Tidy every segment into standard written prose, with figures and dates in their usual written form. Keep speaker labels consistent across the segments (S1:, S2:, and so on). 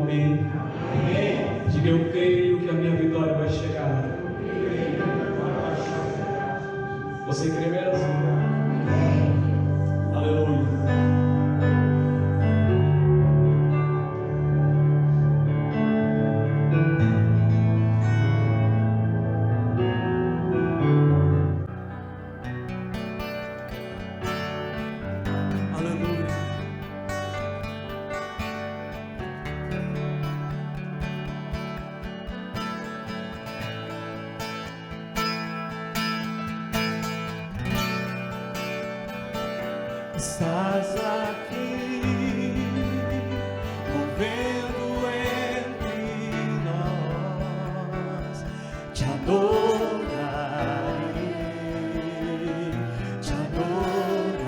S1: amém. Diga, eu creio que a minha vitória vai chegar. Você crê mesmo? Aleluia.
S2: Estás aqui, movendo entre nós, te adorarei, te adorarei.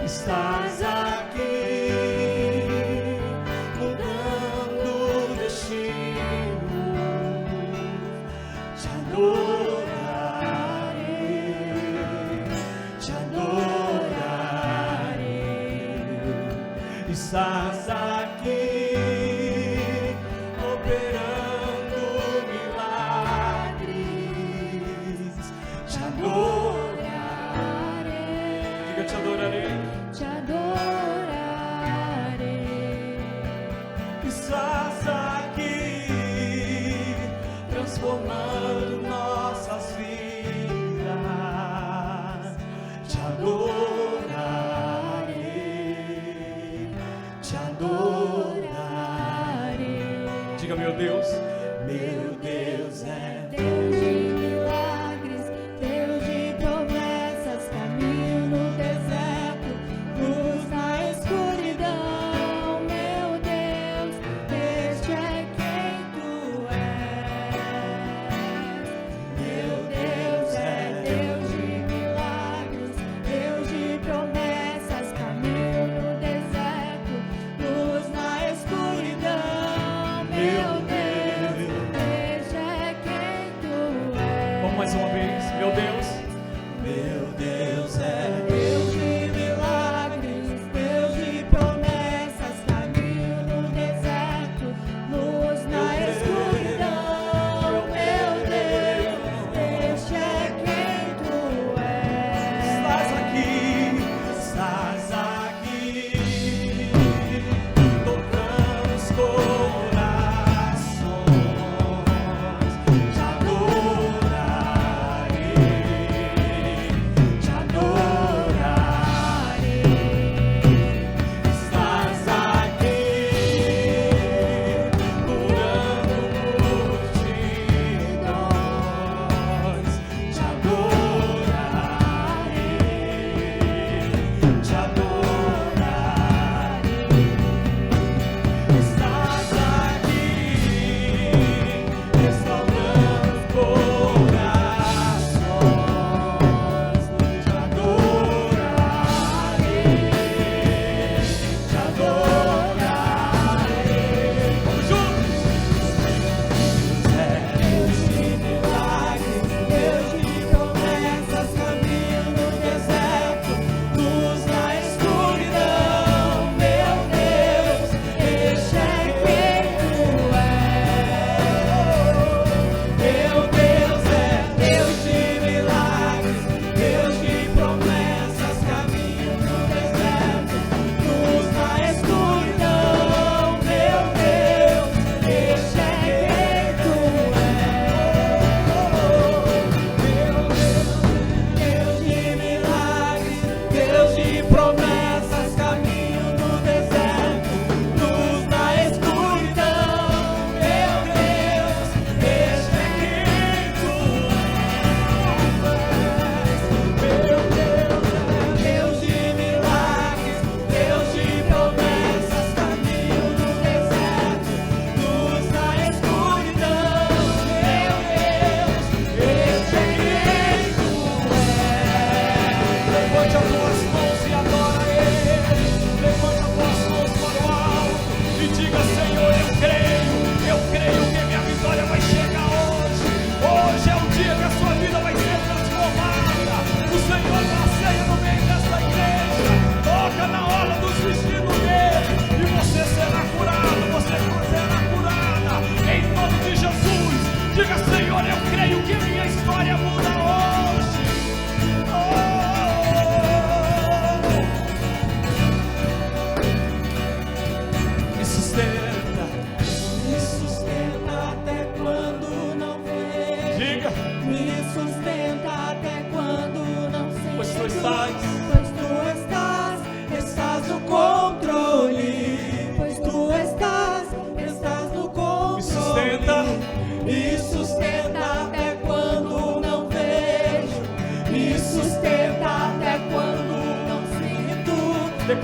S2: Estás aqui, mudando destino, te adorarei. Estás aqui, operando milagres, te adorarei. Diga, te adorarei. Te adorarei. Estás aqui, transformando nossas vidas, te adorarei. Te adorarei. Diga, meu Deus é
S3: Deus de milagres, Deus de promessas, caminho no deserto, luz na escuridão. Meu Deus, este é quem tu és. Meu Deus é Deus de milagres, Deus de promessas, caminho no deserto, luz na escuridão. Meu Deus, este é quem tu és.
S2: Vamos mais uma vez. Meu Deus é
S3: Deus de milagres, Deus de promessas, caminho no deserto, luz na escuridão. Meu Deus, este é quem tu és.
S2: Estás aqui, tocando os corações,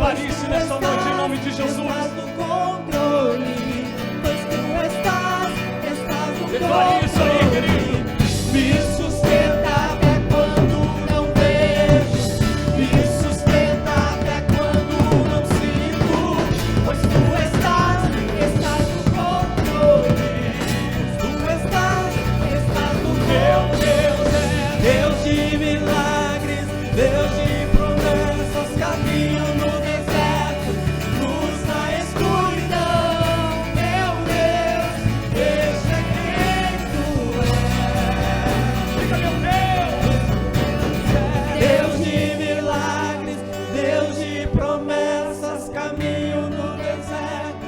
S2: Declare isso nesta noite em nome de Jesus.
S3: Estás no controle, pois tu estás no
S2: Declare isso aí, querido.
S3: Me sustenta até quando não vejo, me sustenta até quando não sinto, pois tu estás no controle, pois tu estás no
S2: Meu Deus é
S3: Deus de milagres, Deus de promessas, caminho no deserto, luz na escuridão. Meu Deus, esse é quem tu és.
S2: Diga, meu
S3: Deus de milagres, Deus de promessas, caminho no deserto,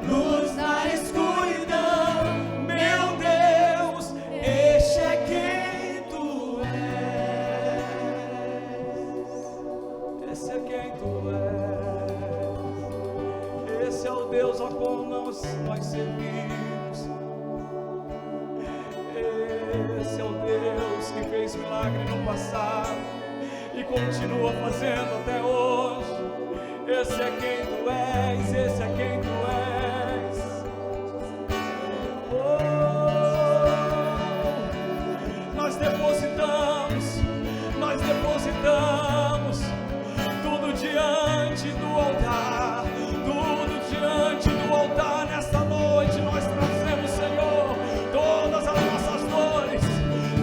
S3: luz na escuridão. Meu Deus, este é quem tu és.
S2: Esse é quem tu és. Esse é o Deus ao qual nós servimos. Esse é o Deus que fez milagre no passado e continua fazendo até hoje. Esse é quem tu és. Esse é quem tu és. Nós depositamos tudo diante do altar, nesta noite. Nós trazemos, Senhor, todas as nossas dores,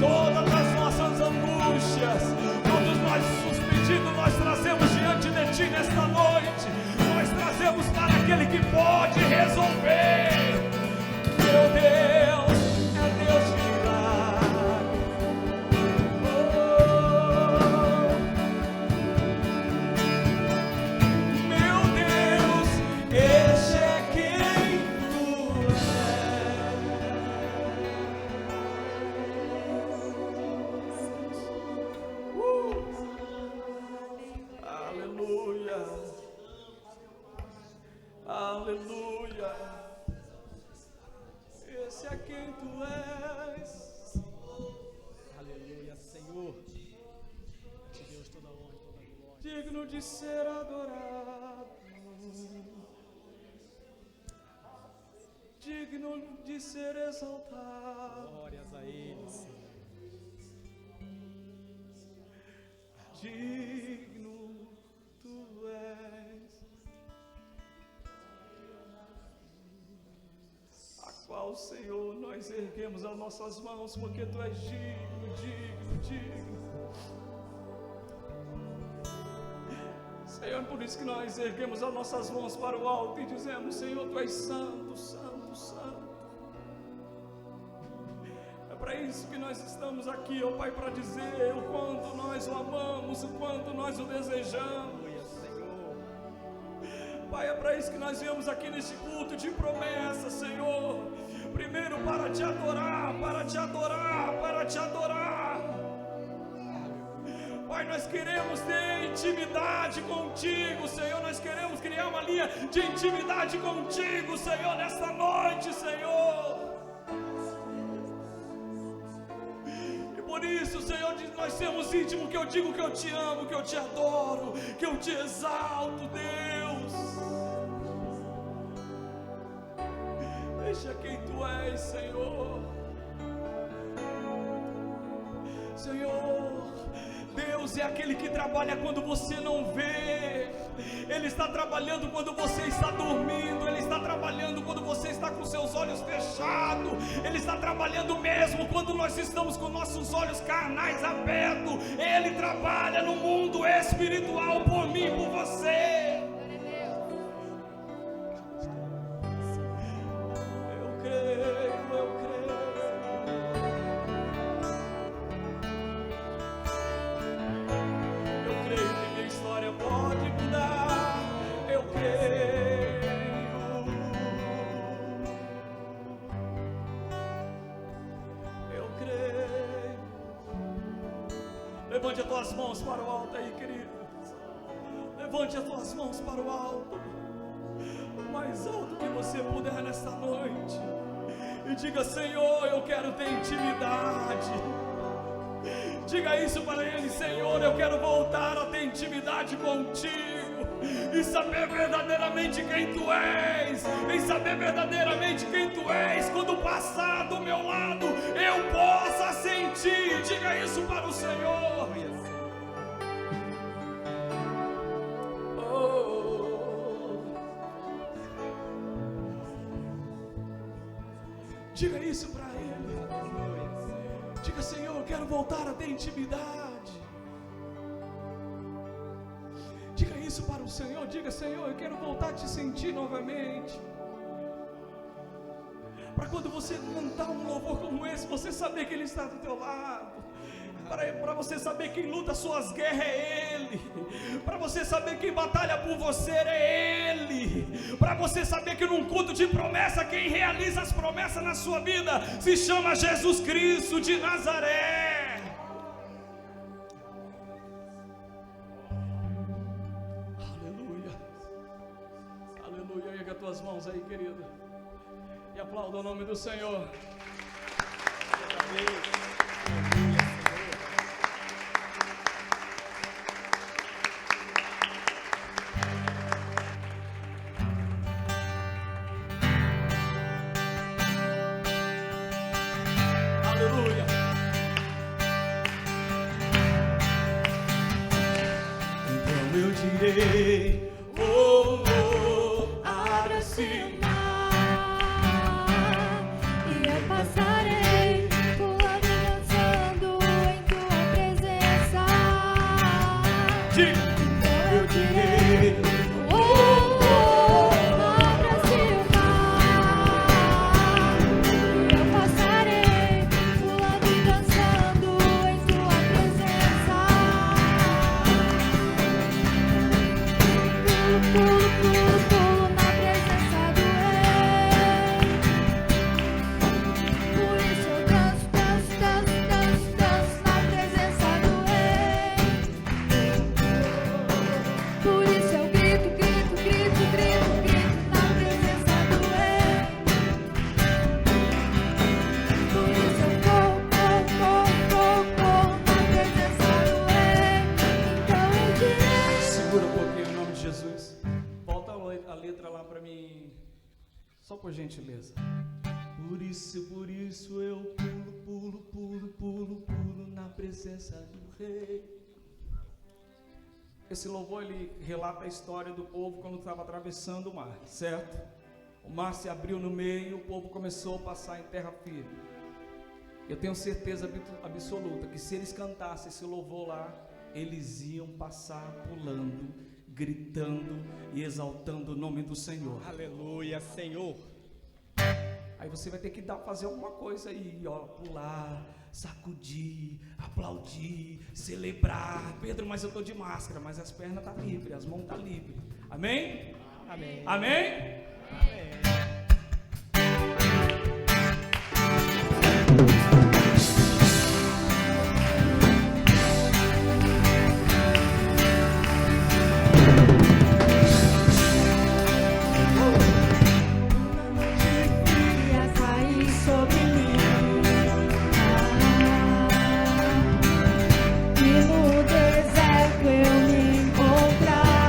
S2: todas as nossas angústias, todos os nossos pedidos, nós trazemos diante de Ti nesta noite. Nós trazemos para aquele que pode resolver. Meu Deus, é Deus de milagre. Meu Deus, este é quem tu és. Aleluia. Aleluia. Esse é quem tu és.
S1: Aleluia, Senhor. De Deus toda honra e toda glória.
S2: Digno de ser adorado, digno de ser exaltado,
S1: Glórias a Ele, Senhor.
S2: digno tu és, a qual, Senhor, nós erguemos as nossas mãos, porque tu és digno, digno. Senhor, por isso que nós erguemos as nossas mãos para o alto e dizemos: Senhor, tu és santo, santo, santo. É para isso que nós estamos aqui, ó Pai, para dizer o quanto nós o amamos, o quanto nós o desejamos. Pai, é para isso que nós viemos aqui neste culto de promessa, Senhor. Primeiro para te adorar, para te adorar, para te adorar. Pai, nós queremos ter intimidade contigo, Senhor. Nós queremos criar uma linha de intimidade contigo, Senhor, nesta noite, Senhor. E por isso, Senhor, nós sermos íntimos, que eu digo que eu te amo, que eu te adoro, que eu te exalto, Deus. Deixa quem tu és, Senhor. Senhor, Deus é aquele que trabalha quando você não vê. Ele está trabalhando quando você está dormindo. Ele está trabalhando quando você está com seus olhos fechados. Ele está trabalhando mesmo quando nós estamos com nossos olhos carnais abertos. Ele trabalha no mundo espiritual por mim, por você. Eu creio, eu creio. Eu creio que minha história pode mudar. Eu creio. Eu creio. Levante as tuas mãos para o alto aí, querido. Levante as tuas mãos para o alto. O mais alto que você puder nesta noite. E diga: Senhor, eu quero ter intimidade. Diga isso para Ele: Senhor, eu quero voltar a ter intimidade contigo. em saber verdadeiramente quem Tu és, em saber verdadeiramente quem Tu és. Quando passar do meu lado, eu possa sentir. Diga isso para o Senhor. Diga isso para Ele. Diga: Senhor, eu quero voltar a ter intimidade. Diga isso para o Senhor. Diga: Senhor, eu quero voltar a te sentir novamente. Para quando você cantar um louvor como esse, você saber que Ele está do teu lado. Para você saber quem luta suas guerras é Ele. Para você saber quem batalha por você é Ele. Para você saber que num culto de promessa, quem realiza as promessas na sua vida se chama Jesus Cristo de Nazaré. Aleluia. Aleluia. Erga as tuas mãos aí, querido, e aplauda o nome do Senhor. Aleluia. Então eu direi: oh, oh,
S3: Abra-se o mar e eu passarei, pulando e dançando em Tua presença.
S2: diga.
S3: Então eu direi: oh, oh, abra-se o mar e eu passarei, pulando e dançando em Tua presença. Pulo, pulo, pulo, pulo na presença do Rei. Por isso eu danço, danço, danço, danço, danço na presença do Rei. Por isso eu grito, grito, grito, grito, grito na presença do Rei. Por isso eu corro, corro, corro, corro, corro na presença do Rei. Então eu direi:
S2: Segura um pouquinho em nome de Jesus. Volta a letra lá para mim, só por gentileza. Por isso eu pulo, pulo, pulo, pulo, pulo na presença do Rei. Esse louvor, ele relata a história do povo quando estava atravessando o mar, certo? O mar se abriu no meio e o povo começou a passar em terra firme. Eu tenho certeza absoluta que se eles cantassem esse louvor lá, eles iam passar pulando, gritando e exaltando o nome do Senhor.
S4: Aleluia, Senhor.
S2: Aí você vai ter que fazer alguma coisa aí, ó, pular, sacudir, aplaudir, celebrar. Pedro, mas eu estou de máscara, mas as pernas estão livres, as mãos estão livres. Amém?
S4: Amém.
S2: Amém?
S4: Amém.
S3: ia cair sobre mim, e no deserto eu me encontrar.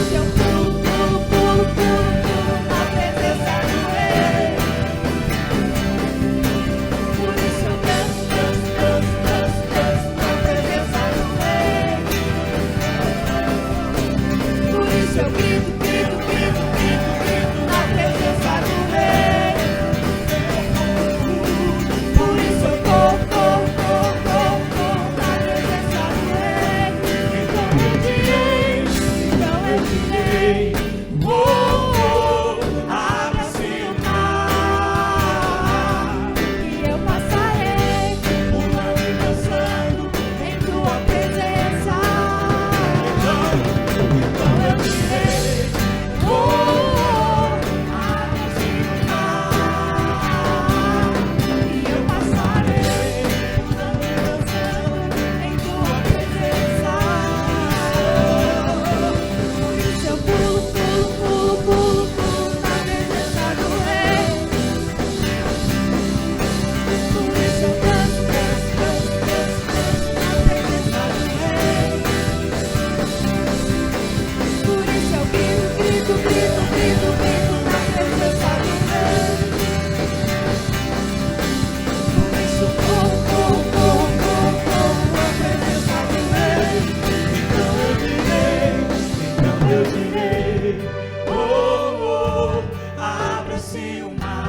S3: isso eu pulo, pulo, pulo, pulo, pulo na presença do Rei. Por isso eu danço, danço, danço, danço, danço na presença do Rei. Por isso eu grito, grito, grito, grito, grito na presença do Rei. Por isso eu corro, corro, corro, corro, corro na presença do Rei. Então eu direi, oh, oh, abra-se o mar, e eu passarei pulando e dançando em tua presença. Então eu direi, oh, oh, abra-se o mar, e eu passarei pulando e dançando em tua presença. Por isso eu pulo, pulo, pulo, pulo, pulo na presença do Rei. Por isso eu danço, danço, danço, danço, danço na presença do Rei. Por isso eu grito, grito, grito, grito, grito na presença do Rei. Por isso eu corro, corro, corro, corro, corro na presença do Rei. Então eu direi, oh, oh, abra-se o mar,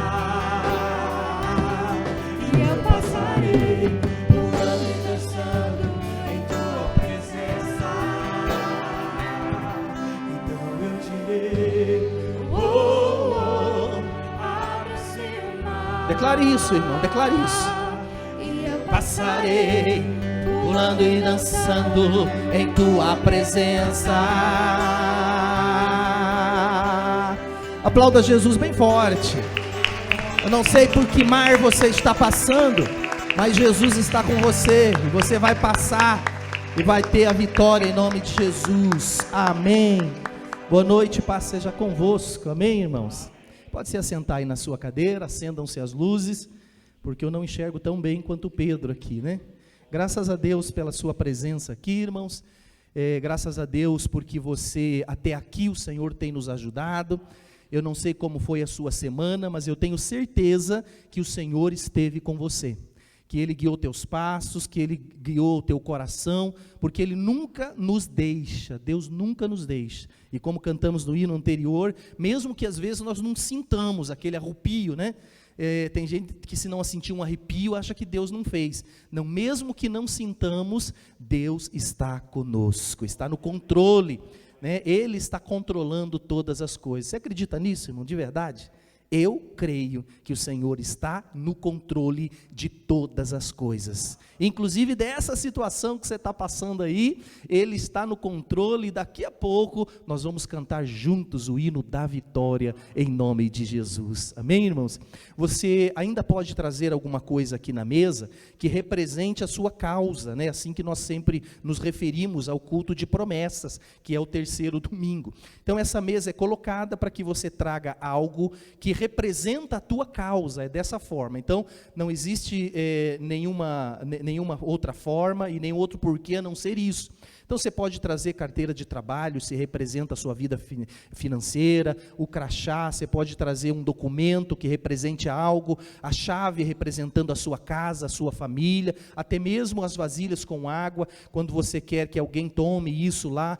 S3: e eu passarei pulando e dançando em tua presença. Então eu direi, oh, oh, abra-se o mar.
S5: Declare isso, irmão, declare isso.
S3: E eu
S5: Passarei pulando e dançando em tua presença. Aplauda Jesus bem forte. Eu não sei por que mar você está passando, mas Jesus está com você e você vai passar e vai ter a vitória em nome de Jesus. Amém. Boa noite, paz seja convosco. Amém, irmãos? Pode se assentar aí na sua cadeira, acendam-se as luzes, porque eu não enxergo tão bem quanto o Pedro aqui, né? Graças a Deus pela sua presença aqui, irmãos. Graças a Deus porque você, até aqui o Senhor tem nos ajudado. Eu não sei como foi a sua semana, mas eu tenho certeza que o Senhor esteve com você, que Ele guiou teus passos, que Ele guiou o teu coração, porque Ele nunca nos deixa, Deus nunca nos deixa. E como cantamos no hino anterior, mesmo que às vezes nós não sintamos aquele arrepio, né? Tem gente que se não sentir um arrepio, acha que Deus não fez. Não, mesmo que não sintamos, Deus está conosco, está no controle, né? Ele está controlando todas as coisas. Você acredita nisso, irmão, de verdade? Eu creio que o Senhor está no controle de todas as coisas, inclusive dessa situação que você está passando aí. Ele está no controle, e daqui a pouco nós vamos cantar juntos o hino da vitória em nome de Jesus, amém, irmãos? Você ainda pode trazer alguma coisa aqui na mesa que represente a sua causa, né? Assim que nós sempre nos referimos ao culto de promessas, que é o terceiro domingo. Então essa mesa é colocada para que você traga algo que representa a tua causa, é dessa forma. Então não existe nenhuma outra forma e nenhum outro porquê a não ser isso. Então você pode trazer carteira de trabalho, se representa a sua vida financeira, o crachá, você pode trazer um documento que represente algo, a chave representando a sua casa, a sua família, até mesmo as vasilhas com água, quando você quer que alguém tome isso lá,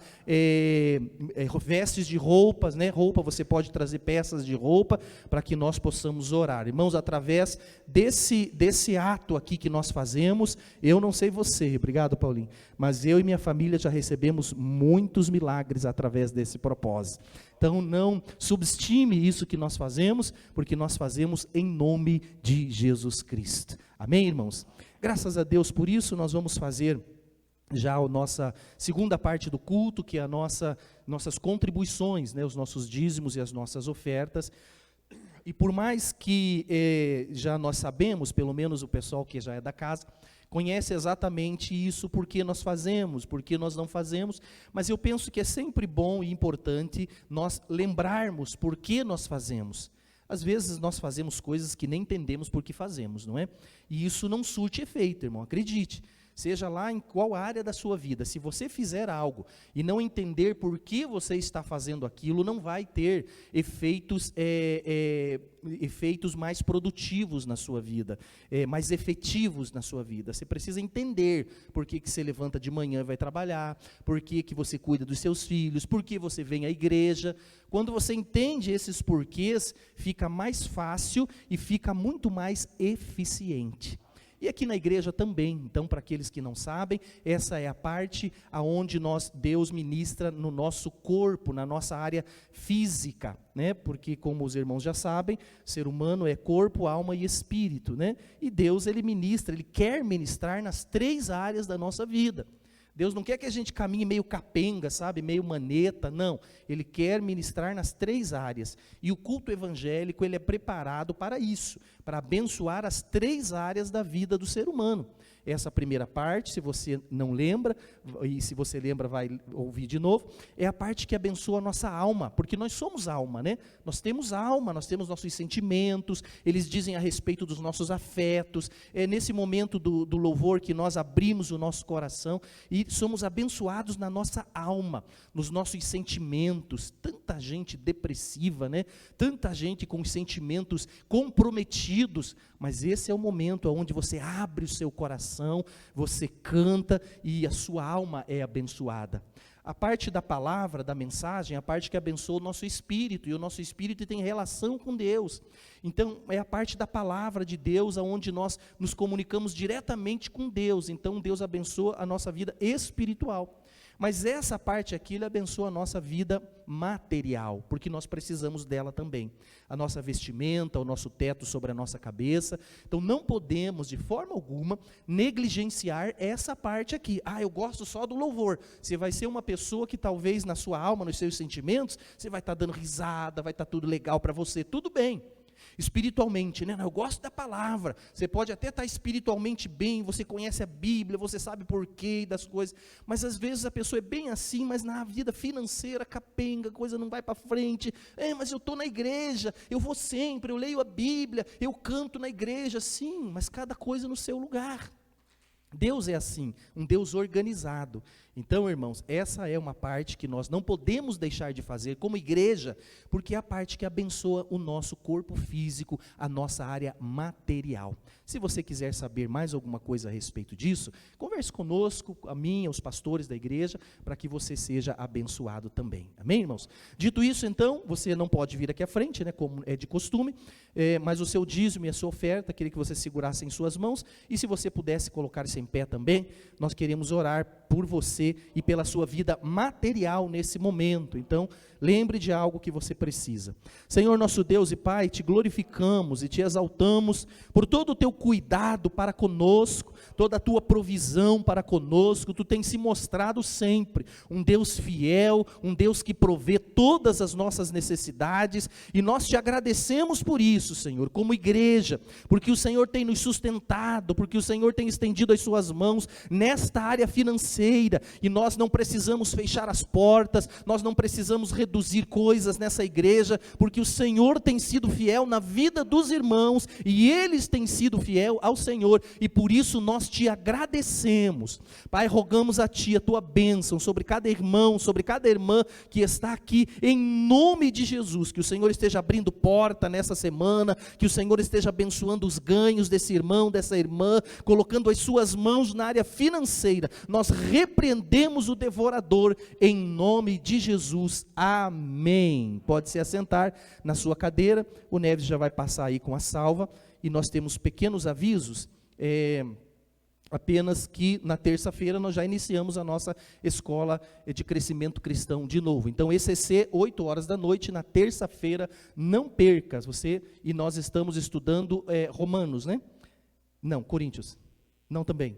S5: vestes de roupas, né? Roupa, você pode trazer peças de roupa, para que nós possamos orar. Irmãos, através desse ato aqui que nós fazemos, eu não sei você, obrigado Paulinho, mas eu e minha família já recebemos muitos milagres através desse propósito. Então não subestime isso que nós fazemos, porque nós fazemos em nome de Jesus Cristo. Amém, irmãos? Graças a Deus por isso. Nós vamos fazer já a nossa segunda parte do culto, que é a nossas contribuições, né, os nossos dízimos e as nossas ofertas. E por mais que já nós sabemos, pelo menos o pessoal que já é da casa, conhece exatamente isso, porque nós fazemos, porque nós não fazemos, mas eu penso que é sempre bom e importante nós lembrarmos por que nós fazemos. Às vezes nós fazemos coisas que nem entendemos por que fazemos, não é? E isso não surte efeito, irmão, acredite. seja lá em qual área da sua vida, se você fizer algo e não entender por que você está fazendo aquilo, não vai ter efeitos mais produtivos na sua vida, mais efetivos na sua vida. Você precisa entender por que você levanta de manhã e vai trabalhar, por que você cuida dos seus filhos, por que você vem à igreja. Quando você entende esses porquês, fica mais fácil e fica muito mais eficiente. E aqui na igreja também, então, para aqueles que não sabem, essa é a parte aonde Deus ministra no nosso corpo, na nossa área física, né? Porque, como os irmãos já sabem, ser humano é corpo, alma e espírito, né? E Deus, Ele ministra, Ele quer ministrar nas 3 áreas da nossa vida. Deus não quer que a gente caminhe meio capenga, sabe, meio maneta, não. Ele quer ministrar nas 3 áreas. E o culto evangélico, ele é preparado para isso, para abençoar as 3 áreas da vida do ser humano. Essa primeira parte, se você não lembra, e se você lembra vai ouvir de novo, é a parte que abençoa a nossa alma, porque nós somos alma, né? Nós temos alma, nós temos nossos sentimentos, eles dizem a respeito dos nossos afetos. É nesse momento do louvor que nós abrimos o nosso coração e somos abençoados na nossa alma, nos nossos sentimentos. Tanta gente depressiva, né? Tanta gente com os sentimentos comprometidos, mas esse é o momento onde você abre o seu coração, você canta e a sua alma é abençoada. A parte da palavra, da mensagem, é a parte que abençoa o nosso espírito, e o nosso espírito tem relação com Deus. Então, é a parte da palavra de Deus, onde nós nos comunicamos diretamente com Deus. Então, Deus abençoa a nossa vida espiritual. Mas essa parte aqui, ele abençoa a nossa vida material, porque nós precisamos dela também. A nossa vestimenta, o nosso teto sobre a nossa cabeça. Então não podemos, de forma alguma, negligenciar essa parte aqui. Eu gosto só do louvor. Você vai ser uma pessoa que talvez na sua alma, nos seus sentimentos, você vai estar dando risada, vai estar tudo legal para você, tudo bem. Espiritualmente, né? Eu gosto da palavra. Você pode até estar espiritualmente bem, você conhece a Bíblia, você sabe porquê das coisas, mas às vezes a pessoa é bem assim, mas na vida financeira capenga, a coisa não vai para frente. Mas eu estou na igreja, eu vou sempre, eu leio a Bíblia, eu canto na igreja, sim, mas cada coisa no seu lugar. Deus é assim, um Deus organizado. Então, irmãos, essa é uma parte que nós não podemos deixar de fazer como igreja, porque é a parte que abençoa o nosso corpo físico, a nossa área material. Se você quiser saber mais alguma coisa a respeito disso, converse conosco, a mim, aos pastores da igreja, para que você seja abençoado também. Amém, irmãos? Dito isso, então, você não pode vir aqui à frente, né, como é de costume, mas o seu dízimo e a sua oferta, queria que você segurasse em suas mãos, e se você pudesse colocar-se em pé também, nós queremos orar por você e pela sua vida material nesse momento. Então, lembre de algo que você precisa. Senhor nosso Deus e Pai, te glorificamos e te exaltamos por todo o teu cuidado para conosco, toda a tua provisão para conosco. Tu tens se mostrado sempre um Deus fiel, um Deus que provê todas as nossas necessidades, e nós te agradecemos por isso, Senhor, como igreja, porque o Senhor tem nos sustentado, porque o Senhor tem estendido as suas mãos nesta área financeira, e nós não precisamos fechar as portas, nós não precisamos reduzir coisas nessa igreja, porque o Senhor tem sido fiel na vida dos irmãos, e eles têm sido fiel ao Senhor, e por isso nós te agradecemos. Pai, rogamos a Ti a Tua bênção sobre cada irmão, sobre cada irmã que está aqui, em nome de Jesus, que o Senhor esteja abrindo porta nessa semana, que o Senhor esteja abençoando os ganhos desse irmão, dessa irmã, colocando as suas mãos na área financeira. Nós repreendemos o devorador em nome de Jesus, amém. Pode se assentar na sua cadeira, o Neves já vai passar aí com a salva, e nós temos pequenos avisos, apenas que na terça-feira nós já iniciamos a nossa escola de crescimento cristão de novo. Então ECC, 8 horas da noite, na terça-feira, não perca. E nós estamos estudando Romanos, né? Não, Coríntios, não também.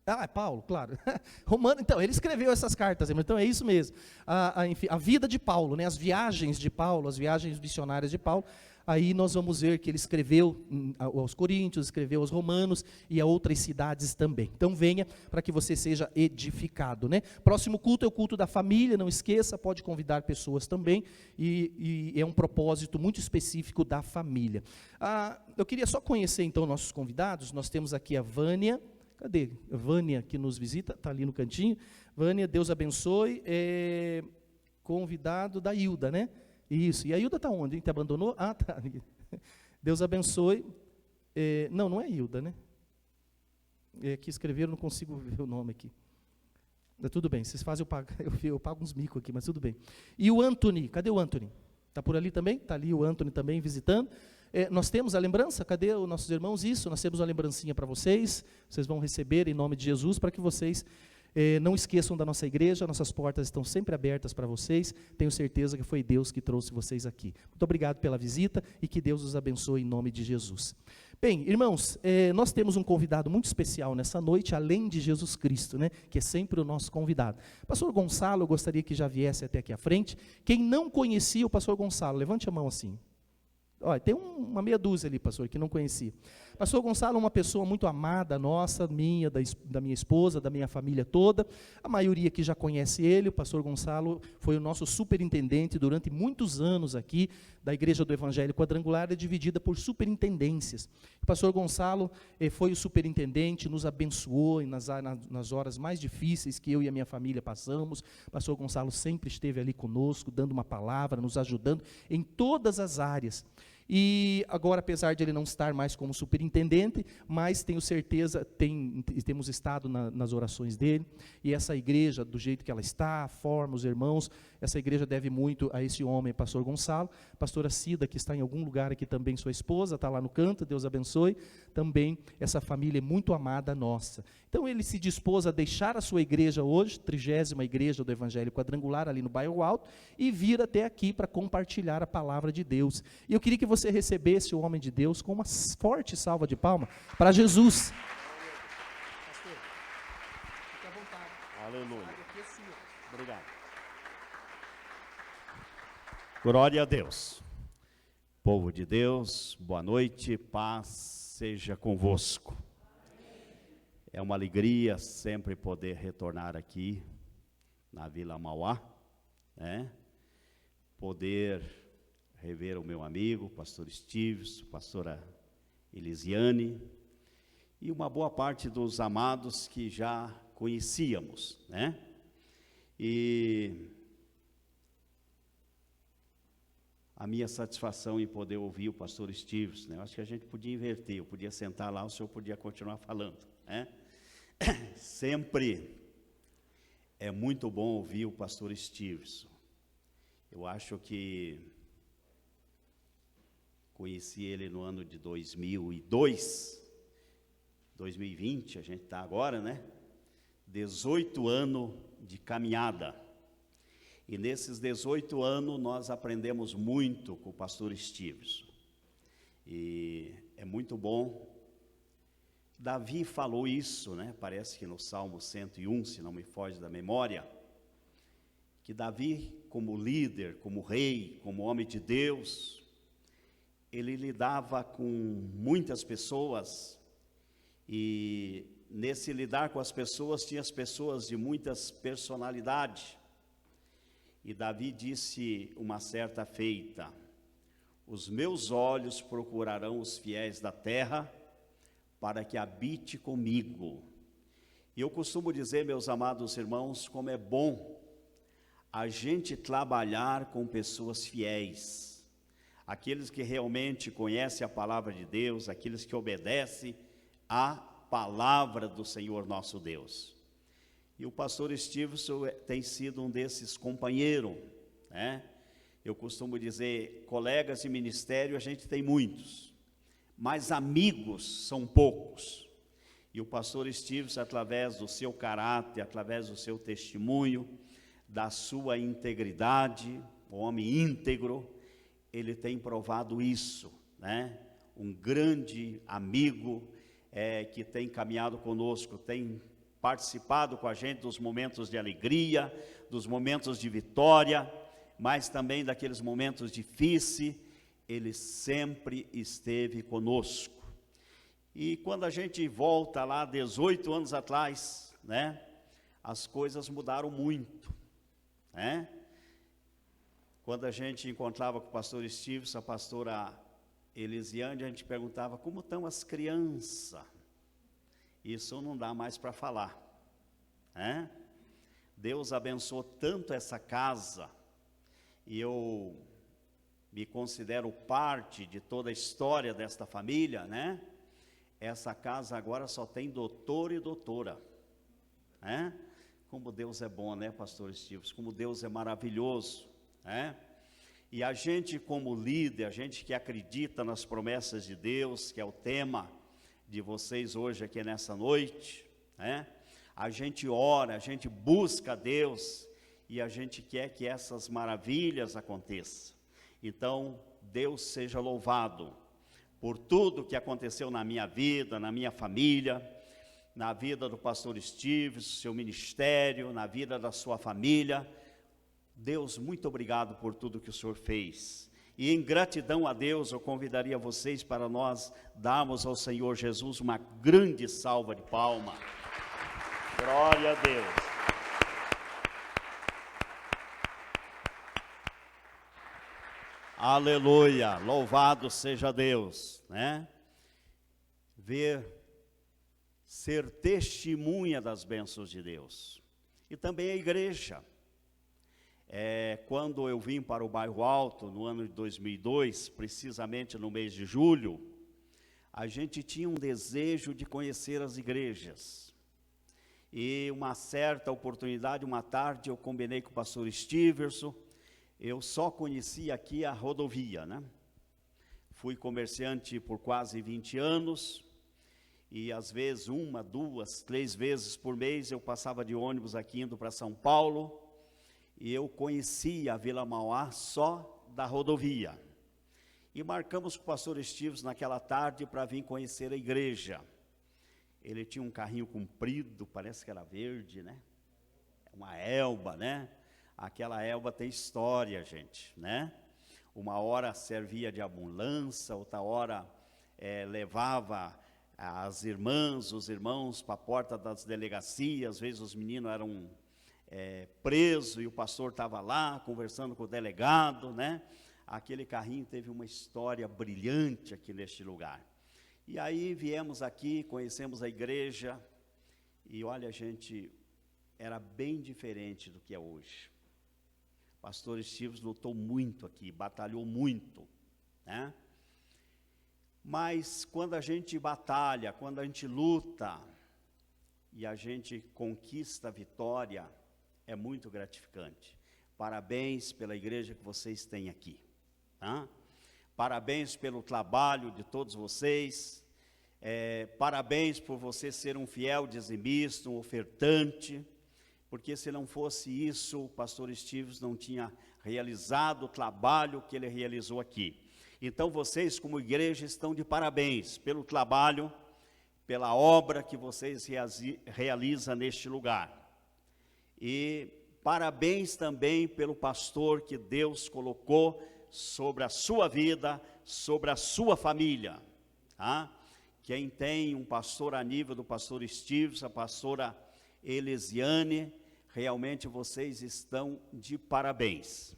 S5: É Paulo, claro. Romano, então, ele escreveu essas cartas, então é isso mesmo. Enfim, a vida de Paulo, né? As viagens de Paulo, as viagens missionárias de Paulo. Aí nós vamos ver que ele escreveu aos Coríntios, escreveu aos Romanos e a outras cidades também. Então venha para que você seja edificado, né? Próximo culto é o culto da família, não esqueça, pode convidar pessoas também, e é um propósito muito específico da família. Eu queria só conhecer então nossos convidados. Nós temos aqui a Vânia. Cadê? Vânia, que nos visita, está ali no cantinho. Vânia, Deus abençoe. Convidado da Hilda, né? Isso. E a Hilda está onde? Te abandonou? Ah, tá. Deus abençoe. Não é Hilda, né? Aqui escreveram, não consigo ver o nome aqui. Tudo bem, vocês fazem, eu pago uns micos aqui, mas tudo bem. E o Anthony, cadê o Anthony? Está por ali também? Está ali o Anthony também visitando. Nós temos a lembrança, cadê os nossos irmãos? Isso, nós temos uma lembrancinha para vocês vão receber em nome de Jesus, para que vocês não esqueçam da nossa igreja, nossas portas estão sempre abertas para vocês, tenho certeza que foi Deus que trouxe vocês aqui. Muito obrigado pela visita e que Deus os abençoe em nome de Jesus. Bem, irmãos, nós temos um convidado muito especial nessa noite, além de Jesus Cristo, né, que é sempre o nosso convidado. Pastor Gonçalo, eu gostaria que já viesse até aqui à frente. Quem não conhecia o pastor Gonçalo, levante a mão assim. Olha, tem uma meia dúzia ali, pastor, que não conhecia. Pastor Gonçalo é uma pessoa muito amada nossa, minha, da minha esposa, da minha família toda. A maioria aqui já conhece ele. O pastor Gonçalo foi o nosso superintendente durante muitos anos aqui, da Igreja do Evangelho Quadrangular, é dividida por superintendências. O pastor Gonçalo foi o superintendente, nos abençoou nas horas mais difíceis que eu e a minha família passamos. O pastor Gonçalo sempre esteve ali conosco, dando uma palavra, nos ajudando em todas as áreas. E agora, apesar de ele não estar mais como superintendente, mas tenho certeza, temos estado nas orações dele, e essa igreja, do jeito que ela está, forma os irmãos, essa igreja deve muito a esse homem, pastor Gonçalo. Pastora Cida, que está em algum lugar aqui também, sua esposa, está lá no canto, Deus abençoe, também essa família é muito amada nossa. Então ele se dispôs a deixar a sua igreja hoje, 30ª igreja do Evangelho Quadrangular, ali no Bairro Alto, e vir até aqui para compartilhar a palavra de Deus. E eu queria que você recebesse o homem de Deus com uma forte salva de palmas para Jesus.
S6: Aleluia. Obrigado. Glória a Deus. Povo de Deus, boa noite, paz seja convosco. É uma alegria sempre poder retornar aqui na Vila Mauá, né? Poder rever o meu amigo, pastor Estives, pastora Elisiane, e uma boa parte dos amados que já conhecíamos, né? E a minha satisfação em poder ouvir o pastor Estives, né? Eu acho que a gente podia inverter, eu podia sentar lá, o senhor podia continuar falando, né? Sempre é muito bom ouvir o pastor Estives. Eu acho que conheci ele no ano de 2002, 2020, a gente está agora, né? 18 anos de caminhada. E nesses 18 anos nós aprendemos muito com o pastor Estives. E é muito bom. Davi falou isso, né? Parece que no Salmo 101, se não me foge da memória, que Davi, como líder, como rei, como homem de Deus, ele lidava com muitas pessoas, e nesse lidar com as pessoas, tinha as pessoas de muitas personalidades. E Davi disse uma certa feita: os meus olhos procurarão os fiéis da terra, para que habite comigo. E eu costumo dizer, meus amados irmãos, como é bom a gente trabalhar com pessoas fiéis, aqueles que realmente conhecem a palavra de Deus, aqueles que obedecem à palavra do Senhor nosso Deus. E o pastor Stevenson tem sido um desses companheiros, né? Eu costumo dizer, colegas de ministério a gente tem muitos, mas amigos são poucos. E o pastor Stevenson, através do seu caráter, através do seu testemunho, da sua integridade, um homem íntegro, ele tem provado isso, né? Um grande amigo, que tem caminhado conosco, tem participado com a gente dos momentos de alegria, dos momentos de vitória, mas também daqueles momentos difíceis. Ele sempre esteve conosco. E quando a gente volta lá 18 anos atrás, né, as coisas mudaram muito, né? Quando a gente encontrava com o pastor Stevenson, a pastora Elisiane, a gente perguntava: como estão as crianças? isso não dá mais para falar, né? Deus abençoou tanto essa casa, e eu me considero parte de toda a história desta família, né? Essa casa agora só tem doutor e doutora, né? Como Deus é bom, né, pastor Estives? Como Deus é maravilhoso, né? E a gente como líder, a gente que acredita nas promessas de Deus, que é o tema de vocês hoje aqui nessa noite, né? A gente ora, a gente busca a Deus e a gente quer que essas maravilhas aconteçam. Então, Deus seja louvado por tudo que aconteceu na minha vida, na minha família, na vida do pastor Estives, seu ministério, na vida da sua família. Deus, muito obrigado por tudo que o Senhor fez. E em gratidão a Deus, eu convidaria vocês para nós darmos ao Senhor Jesus uma grande salva de palmas. Glória a Deus. Aleluia, louvado seja Deus, né? Ser testemunha das bênçãos de Deus. E também a igreja. Quando eu vim para o Bairro Alto, no ano de 2002, precisamente no mês de julho, a gente tinha um desejo de conhecer as igrejas. E uma certa oportunidade, uma tarde, eu combinei com o pastor Stiverson. Eu só conhecia aqui a rodovia, né? Fui comerciante por quase 20 anos, e às vezes 1, 2, 3 vezes por mês eu passava de ônibus aqui indo para São Paulo, e eu conhecia a Vila Mauá só da rodovia. E marcamos com o pastor Estives naquela tarde para vir conhecer a igreja. Ele tinha um carrinho comprido, parece que era verde, né? Uma Elba, né? Aquela Elba tem história, gente, né? Uma hora servia de ambulância, outra hora levava as irmãs, os irmãos para a porta das delegacias. Às vezes os meninos eram presos e o pastor estava lá conversando com o delegado, né? Aquele carrinho teve uma história brilhante aqui neste lugar. E aí viemos aqui, conhecemos a igreja, e olha, gente, era bem diferente do que é hoje. O pastor Estives lutou muito aqui, batalhou muito, né? Mas quando a gente batalha, quando a gente luta, e a gente conquista a vitória, é muito gratificante. Parabéns pela igreja que vocês têm aqui, tá? Parabéns pelo trabalho de todos vocês, parabéns por você ser um fiel dizimista, um ofertante, porque se não fosse isso, o pastor Estives não tinha realizado o trabalho que ele realizou aqui. Então vocês como igreja estão de parabéns pelo trabalho, pela obra que vocês realizam neste lugar. E parabéns também pelo pastor que Deus colocou sobre a sua vida, sobre a sua família, tá? Quem tem um pastor a nível do pastor Estives, a pastora Elisiane, realmente vocês estão de parabéns.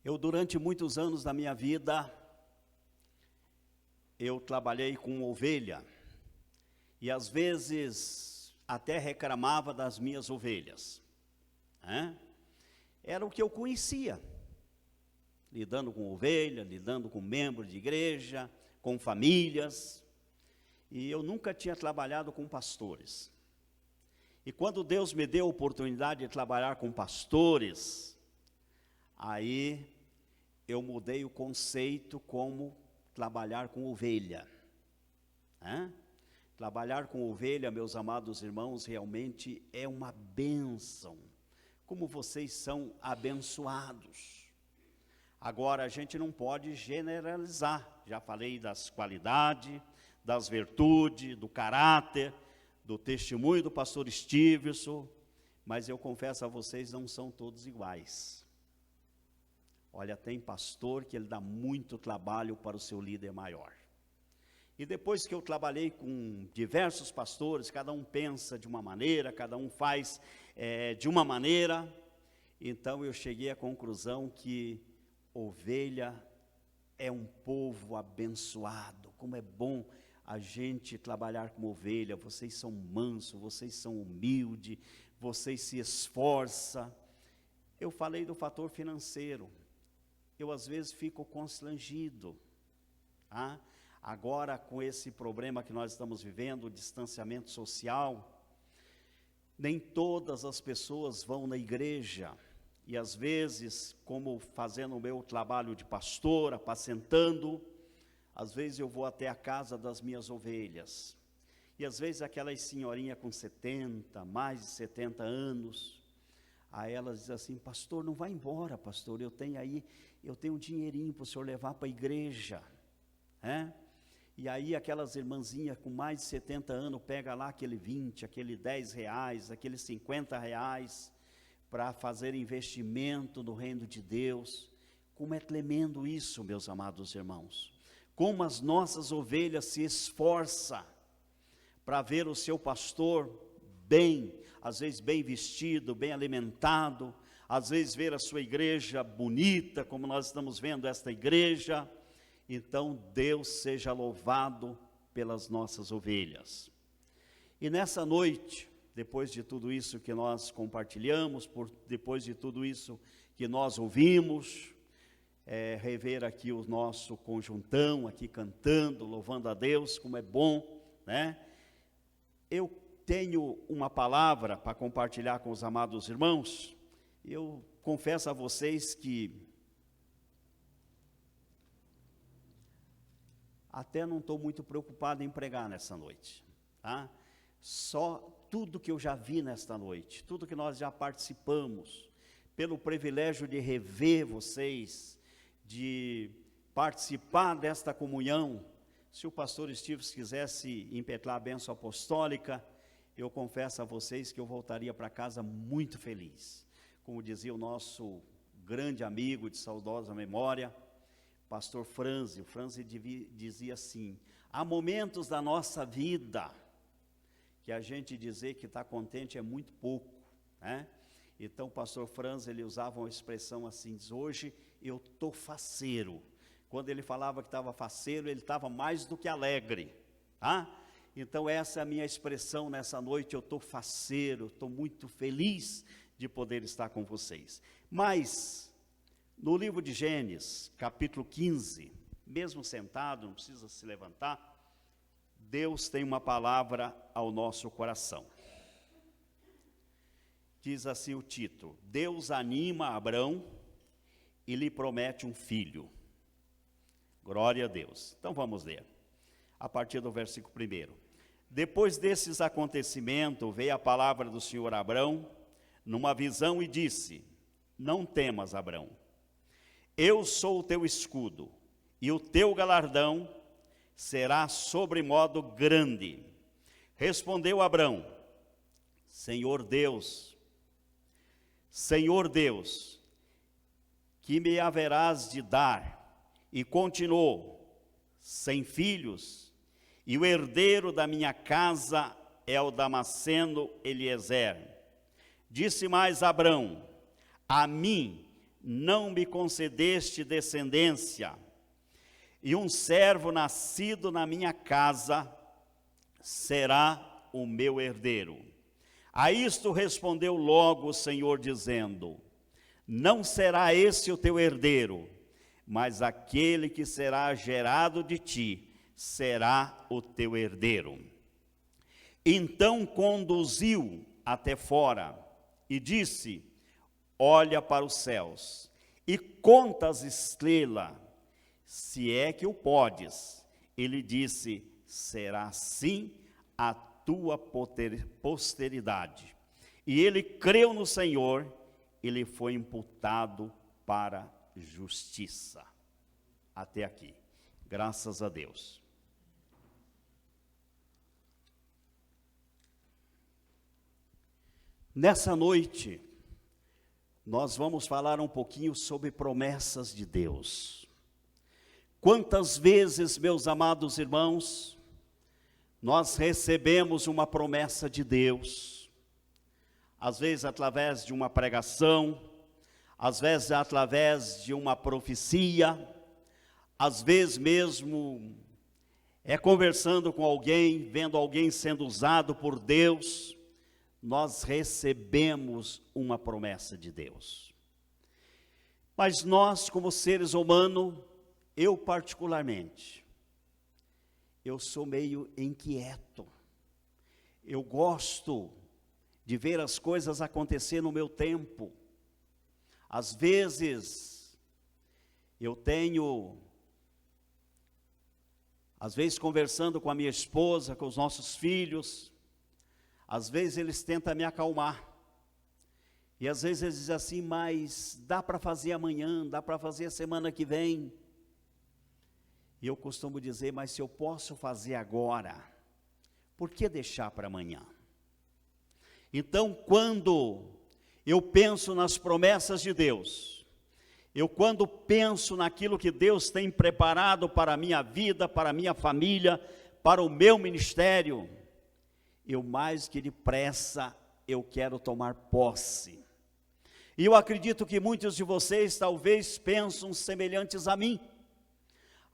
S6: Eu, durante muitos anos da minha vida, eu trabalhei com ovelha, e às vezes até reclamava das minhas ovelhas, né? Era o que eu conhecia, lidando com ovelha, lidando com membros de igreja, com famílias, e eu nunca tinha trabalhado com pastores. E quando Deus me deu a oportunidade de trabalhar com pastores, aí eu mudei o conceito como trabalhar com ovelha, né? Trabalhar com ovelha, meus amados irmãos, realmente é uma bênção. Como vocês são abençoados. Agora, a gente não pode generalizar. Já falei das qualidades, das virtudes, do caráter, do testemunho do pastor Stiverson, mas eu confesso a vocês, não são todos iguais. Olha, tem pastor que ele dá muito trabalho para o seu líder maior. E depois que eu trabalhei com diversos pastores, cada um pensa de uma maneira, cada um faz de uma maneira, então eu cheguei à conclusão que ovelha é um povo abençoado. Como é bom a gente trabalhar como ovelha. Vocês são mansos, vocês são humildes, vocês se esforçam. Eu falei do fator financeiro. Eu às vezes fico constrangido. Agora com esse problema que nós estamos vivendo, o distanciamento social, nem todas as pessoas vão na igreja. E às vezes, como fazendo o meu trabalho de pastor, apacentando, às vezes eu vou até a casa das minhas ovelhas. E às vezes aquelas senhorinhas com 70, mais de 70 anos, aí elas dizem assim: pastor, não vai embora, pastor, eu tenho um dinheirinho para o senhor levar para a igreja. E aí aquelas irmãzinhas com mais de 70 anos, pega lá aquele 20, aquele 10 reais, aquele 50 reais, para fazer investimento no reino de Deus. Como é tremendo isso, meus amados irmãos. Como as nossas ovelhas se esforçam para ver o seu pastor bem, às vezes bem vestido, bem alimentado, às vezes ver a sua igreja bonita, como nós estamos vendo esta igreja. Então Deus seja louvado pelas nossas ovelhas. E nessa noite, depois de tudo isso que nós compartilhamos, depois de tudo isso que nós ouvimos, rever aqui o nosso conjuntão, aqui cantando, louvando a Deus, como é bom, né? Eu tenho uma palavra para compartilhar com os amados irmãos. Eu confesso a vocês que até não estou muito preocupado em pregar nessa noite, tá? Só tudo que eu já vi nesta noite, tudo que nós já participamos, pelo privilégio de rever vocês, de participar desta comunhão. Se o pastor Steve quisesse impetrar a bênção apostólica, eu confesso a vocês que eu voltaria para casa muito feliz. Como dizia o nosso grande amigo de saudosa memória, pastor Franzi, o Franzi dizia assim: há momentos da nossa vida que a gente dizer que está contente é muito pouco, né? Então o pastor Franzi, ele usava uma expressão assim, diz: hoje eu estou faceiro. Quando ele falava que estava faceiro, ele estava mais do que alegre, tá? Então essa é a minha expressão nessa noite: eu estou faceiro, estou muito feliz de poder estar com vocês. Mas no livro de Gênesis, capítulo 15, mesmo sentado, não precisa se levantar, Deus tem uma palavra ao nosso coração. Diz assim o título: Deus anima Abrão e lhe promete um filho. Glória a Deus. Então vamos ler, a partir do versículo 1. Depois desses acontecimentos, veio a palavra do Senhor a Abrão, numa visão, e disse: não temas, Abrão, eu sou o teu escudo, e o teu galardão será sobremodo grande. Respondeu Abrão: Senhor Deus, que me haverás de dar? E continuou: sem filhos, e o herdeiro da minha casa é o Damasceno Eliezer. Disse mais Abrão: a mim não me concedeste descendência, e um servo nascido na minha casa será o meu herdeiro. A isto respondeu logo o Senhor, dizendo: não será esse o teu herdeiro, mas aquele que será gerado de ti será o teu herdeiro. Então conduziu até fora e disse: olha para os céus e conta as estrelas, se é que o podes. Ele disse: será assim a tua posteridade. E ele creu no Senhor, e lhe foi imputado para justiça. Até aqui, graças a Deus. Nessa noite, nós vamos falar um pouquinho sobre promessas de Deus. Quantas vezes, meus amados irmãos, nós recebemos uma promessa de Deus, às vezes através de uma pregação, às vezes através de uma profecia, às vezes mesmo conversando com alguém, vendo alguém sendo usado por Deus, nós recebemos uma promessa de Deus. Mas nós, como seres humanos, eu particularmente, eu sou meio inquieto. Eu gosto de ver as coisas acontecer no meu tempo. Às vezes, conversando com a minha esposa, com os nossos filhos, às vezes eles tentam me acalmar. E às vezes eles dizem assim, mas dá para fazer amanhã, dá para fazer a semana que vem. E eu costumo dizer, mas se eu posso fazer agora, por que deixar para amanhã? Então, quando eu penso nas promessas de Deus, quando penso naquilo que Deus tem preparado para a minha vida, para a minha família, para o meu ministério, eu mais que depressa, eu quero tomar posse. E eu acredito que muitos de vocês talvez pensam semelhantes a mim.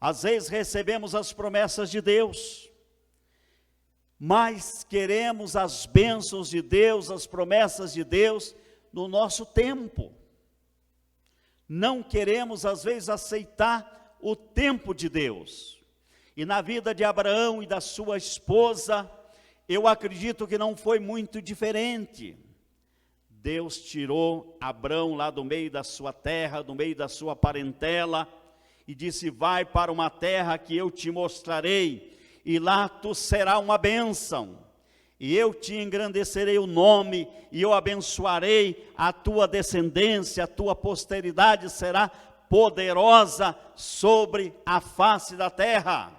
S6: Às vezes recebemos as promessas de Deus, mas queremos as bênçãos de Deus, as promessas de Deus no nosso tempo. Não queremos às vezes aceitar o tempo de Deus. E na vida de Abraão e da sua esposa, eu acredito que não foi muito diferente. Deus tirou Abraão lá do meio da sua terra, do meio da sua parentela, e disse, vai para uma terra que eu te mostrarei, e lá tu serás uma bênção, e eu te engrandecerei o nome, e eu abençoarei a tua descendência, a tua posteridade será poderosa sobre a face da terra.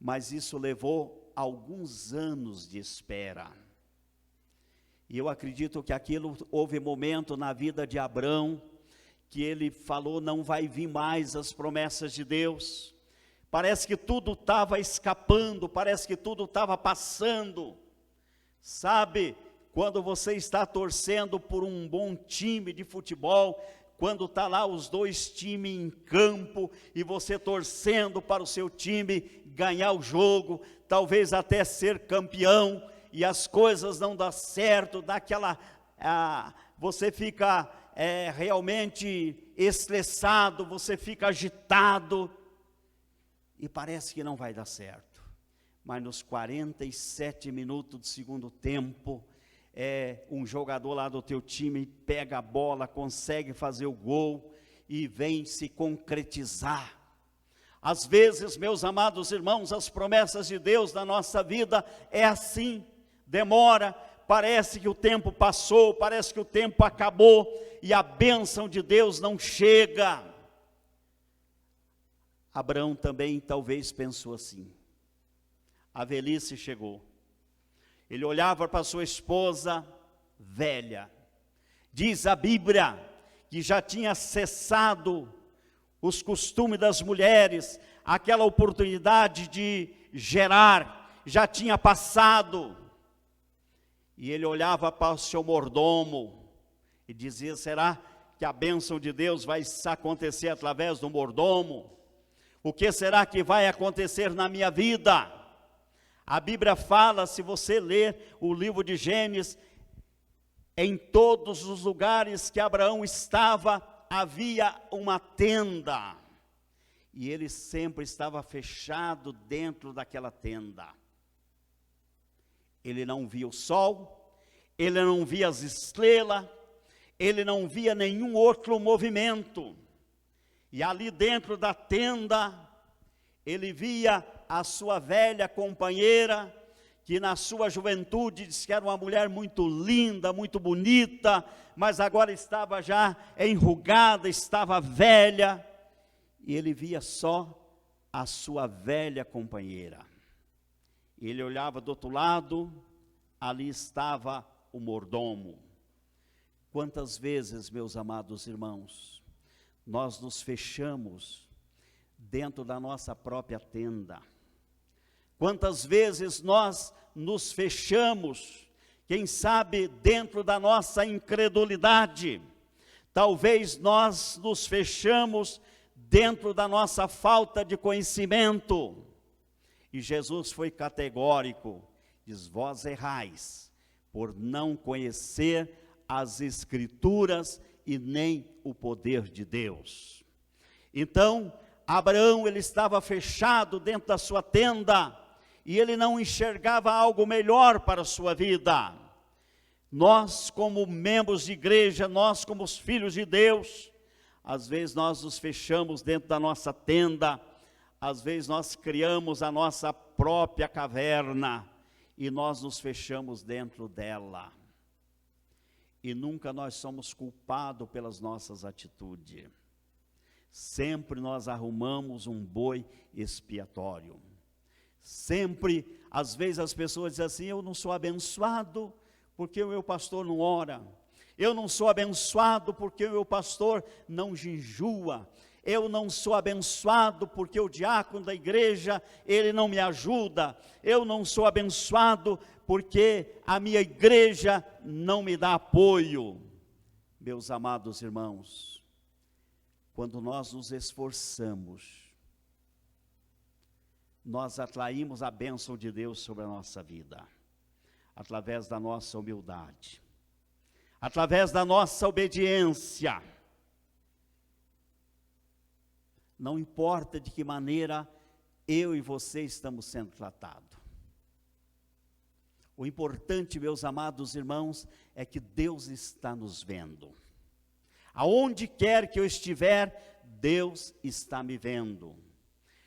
S6: Mas isso levou alguns anos de espera. E eu acredito que houve momento na vida de Abraão, que ele falou, não vai vir mais as promessas de Deus. Parece que tudo estava escapando, parece que tudo estava passando. Sabe, quando você está torcendo por um bom time de futebol, quando está lá os dois times em campo, e você torcendo para o seu time ganhar o jogo, talvez até ser campeão, e as coisas não dão certo, você fica realmente estressado, você fica agitado, e parece que não vai dar certo. Mas nos 47 minutos do segundo tempo, um jogador lá do teu time pega a bola, consegue fazer o gol, e vem se concretizar. Às vezes, meus amados irmãos, as promessas de Deus na nossa vida é assim, demora, parece que o tempo passou, parece que o tempo acabou, e a bênção de Deus não chega. Abraão também talvez pensou assim, a velhice chegou, ele olhava para sua esposa velha, diz a Bíblia, que já tinha cessado os costumes das mulheres, aquela oportunidade de gerar, já tinha passado, e ele olhava para o seu mordomo, e dizia, será que a bênção de Deus vai acontecer através do mordomo? O que será que vai acontecer na minha vida? A Bíblia fala, se você ler o livro de Gênesis, em todos os lugares que Abraão estava, havia uma tenda, e ele sempre estava fechado dentro daquela tenda. Ele não via o sol, ele não via as estrelas, ele não via nenhum outro movimento, e ali dentro da tenda, ele via a sua velha companheira, que na sua juventude disse que era uma mulher muito linda, muito bonita, mas agora estava já enrugada, estava velha, e ele via só a sua velha companheira. Ele olhava do outro lado, ali estava o mordomo. Quantas vezes, meus amados irmãos, nós nos fechamos dentro da nossa própria tenda? Quantas vezes nós nos fechamos, quem sabe dentro da nossa incredulidade, Talvez nós nos fechamos dentro da nossa falta de conhecimento. E Jesus foi categórico, diz: vós errais, por não conhecer as Escrituras e nem o poder de Deus. Então, Abraão, ele estava fechado dentro da sua tenda, e ele não enxergava algo melhor para a sua vida. Nós, como membros de igreja, nós como os filhos de Deus, às vezes nós nos fechamos dentro da nossa tenda, às vezes nós criamos a nossa própria caverna, e nós nos fechamos dentro dela. E nunca nós somos culpados pelas nossas atitudes. Sempre nós arrumamos um boi expiatório. Sempre, às vezes as pessoas dizem assim: eu não sou abençoado porque o meu pastor não ora. Eu não sou abençoado porque o meu pastor não jejua. Eu não sou abençoado porque o diácono da igreja, ele não me ajuda. Eu não sou abençoado porque a minha igreja não me dá apoio. Meus amados irmãos, quando nós nos esforçamos, nós atraímos a bênção de Deus sobre a nossa vida, através da nossa humildade, através da nossa obediência. Não importa de que maneira eu e você estamos sendo tratados. O importante, meus amados irmãos, é que Deus está nos vendo. Aonde quer que eu estiver, Deus está me vendo.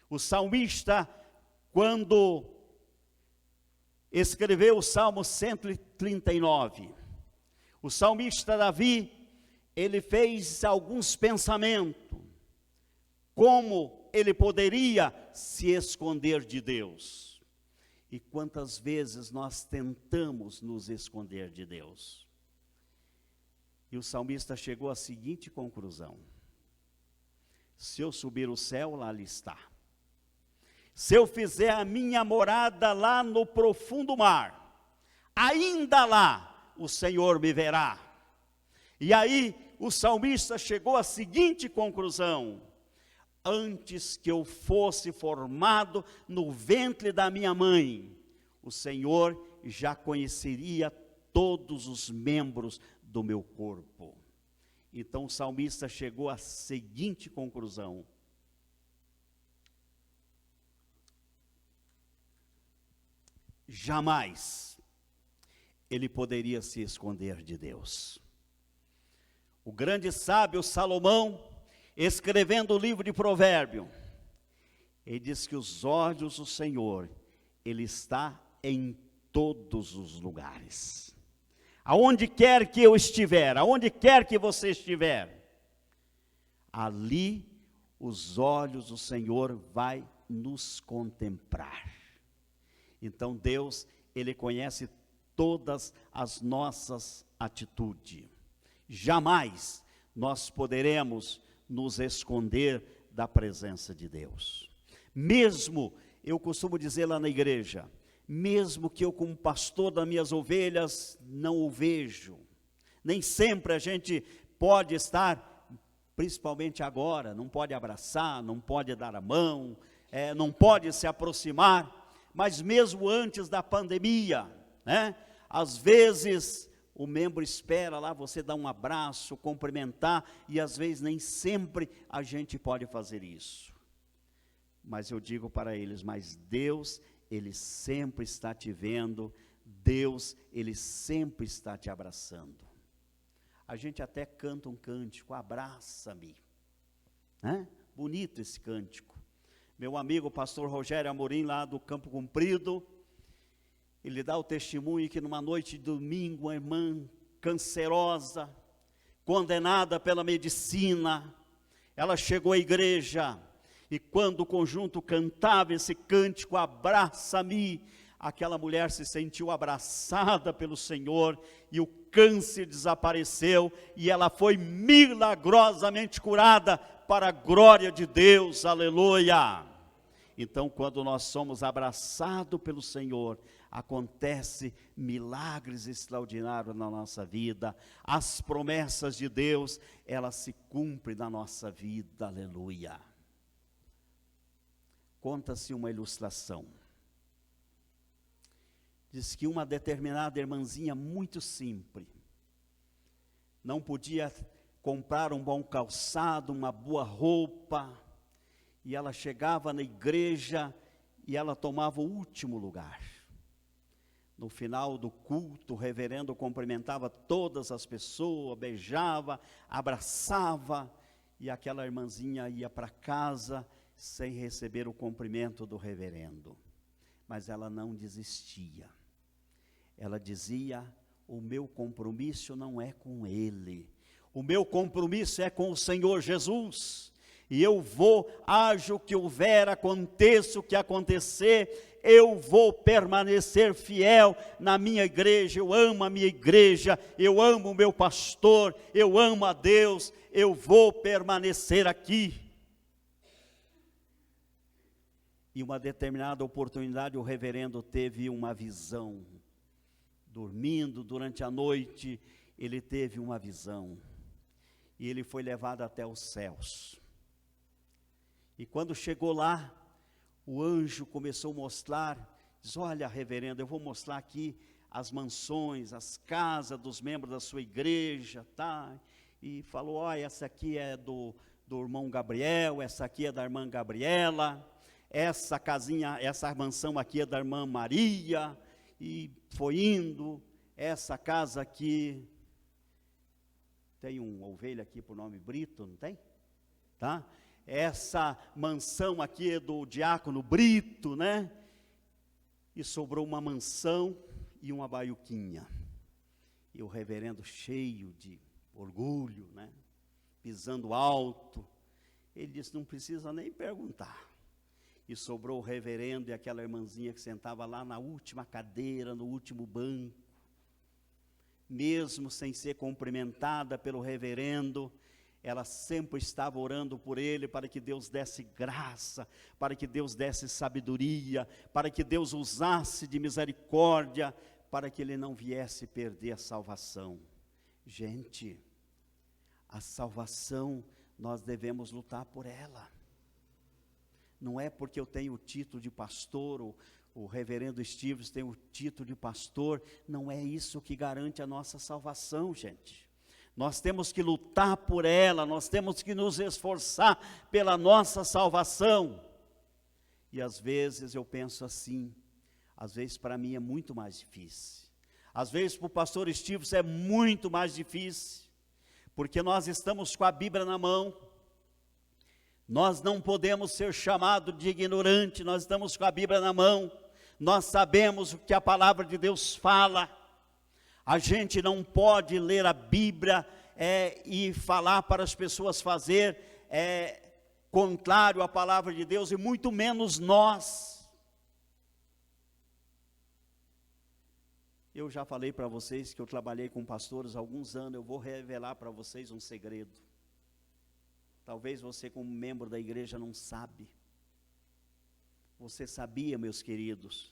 S6: O salmista, quando escreveu o Salmo 139, o salmista Davi, ele fez alguns pensamentos, como ele poderia se esconder de Deus. E quantas vezes nós tentamos nos esconder de Deus. E o salmista chegou à seguinte conclusão: se eu subir o céu, lá ele está. Se eu fizer a minha morada lá no profundo mar, ainda lá o Senhor me verá. E aí o salmista chegou à seguinte conclusão: antes que eu fosse formado no ventre da minha mãe, o Senhor já conheceria todos os membros do meu corpo. Então o salmista chegou à seguinte conclusão: jamais ele poderia se esconder de Deus. O grande sábio Salomão, escrevendo o livro de Provérbios, ele diz que os olhos do Senhor, ele está em todos os lugares. Aonde quer que eu estiver, aonde quer que você estiver, ali os olhos do Senhor vai nos contemplar. Então Deus, ele conhece todas as nossas atitudes. Jamais nós poderemos nos esconder da presença de Deus. Mesmo, eu costumo dizer lá na igreja, mesmo que eu como pastor das minhas ovelhas não o vejo, nem sempre a gente pode estar, principalmente agora, não pode abraçar, não pode dar a mão, não pode se aproximar, mas mesmo antes da pandemia, né? Às vezes o membro espera lá você dar um abraço, cumprimentar, e às vezes nem sempre a gente pode fazer isso. Mas eu digo para eles, mas Deus, ele sempre está te vendo, Deus, ele sempre está te abraçando. A gente até canta um cântico, abraça-me, né? Bonito esse cântico. Meu amigo pastor Rogério Amorim, lá do Campo Comprido, ele dá o testemunho que numa noite de domingo, uma irmã cancerosa, condenada pela medicina, ela chegou à igreja, e quando o conjunto cantava esse cântico, abraça-me, aquela mulher se sentiu abraçada pelo Senhor, e o câncer desapareceu, e ela foi milagrosamente curada, para a glória de Deus, aleluia. Então, quando nós somos abraçados pelo Senhor, acontece milagres extraordinários na nossa vida, as promessas de Deus, elas se cumprem na nossa vida, aleluia. Conta-se uma ilustração, diz que uma determinada irmãzinha muito simples, não podia comprar um bom calçado, uma boa roupa, e ela chegava na igreja e ela tomava o último lugar. No final do culto, o reverendo cumprimentava todas as pessoas, beijava, abraçava, e aquela irmãzinha ia para casa sem receber o cumprimento do reverendo. Mas ela não desistia. Ela dizia: o meu compromisso não é com ele, o meu compromisso é com o Senhor Jesus, e eu vou, haja o que houver, aconteça o que acontecer, eu vou permanecer fiel na minha igreja. Eu amo a minha igreja, eu amo o meu pastor, eu amo a Deus, eu vou permanecer aqui. E uma determinada oportunidade o reverendo teve uma visão, dormindo durante a noite, ele teve uma visão, e ele foi levado até os céus. E quando chegou lá, o anjo começou a mostrar, diz: olha, reverendo, eu vou mostrar aqui as mansões, as casas dos membros da sua igreja, tá? E falou: olha, essa aqui é do irmão Gabriel, essa aqui é da irmã Gabriela, essa casinha, essa mansão aqui é da irmã Maria, e foi indo. Essa casa aqui, tem uma ovelha aqui por nome Brito, não tem? Tá? Essa mansão aqui é do diácono Brito, né? E sobrou uma mansão e uma baiuquinha. E o reverendo, cheio de orgulho, né? Pisando alto, ele disse: não precisa nem perguntar. E sobrou o reverendo e aquela irmãzinha que sentava lá na última cadeira, no último banco. Mesmo sem ser cumprimentada pelo reverendo, ela sempre estava orando por ele, para que Deus desse graça, para que Deus desse sabedoria, para que Deus usasse de misericórdia, para que ele não viesse perder a salvação. Gente, a salvação, nós devemos lutar por ela. Não é porque eu tenho o título de pastor, o reverendo Stevens tem o título de pastor, não é isso que garante a nossa salvação, gente. Nós temos que lutar por ela, nós temos que nos esforçar pela nossa salvação. E às vezes eu penso assim, às vezes para mim é muito mais difícil. Às vezes para o pastor Stevens é muito mais difícil, porque nós estamos com a Bíblia na mão. Nós não podemos ser chamados de ignorante, nós estamos com a Bíblia na mão, nós sabemos o que a palavra de Deus fala. A gente não pode ler a Bíblia e falar para as pessoas fazer contrário à palavra de Deus, e muito menos nós. Eu já falei para vocês que eu trabalhei com pastores há alguns anos, eu vou revelar para vocês um segredo. Talvez você, como membro da igreja, não sabe. Você sabia, meus queridos,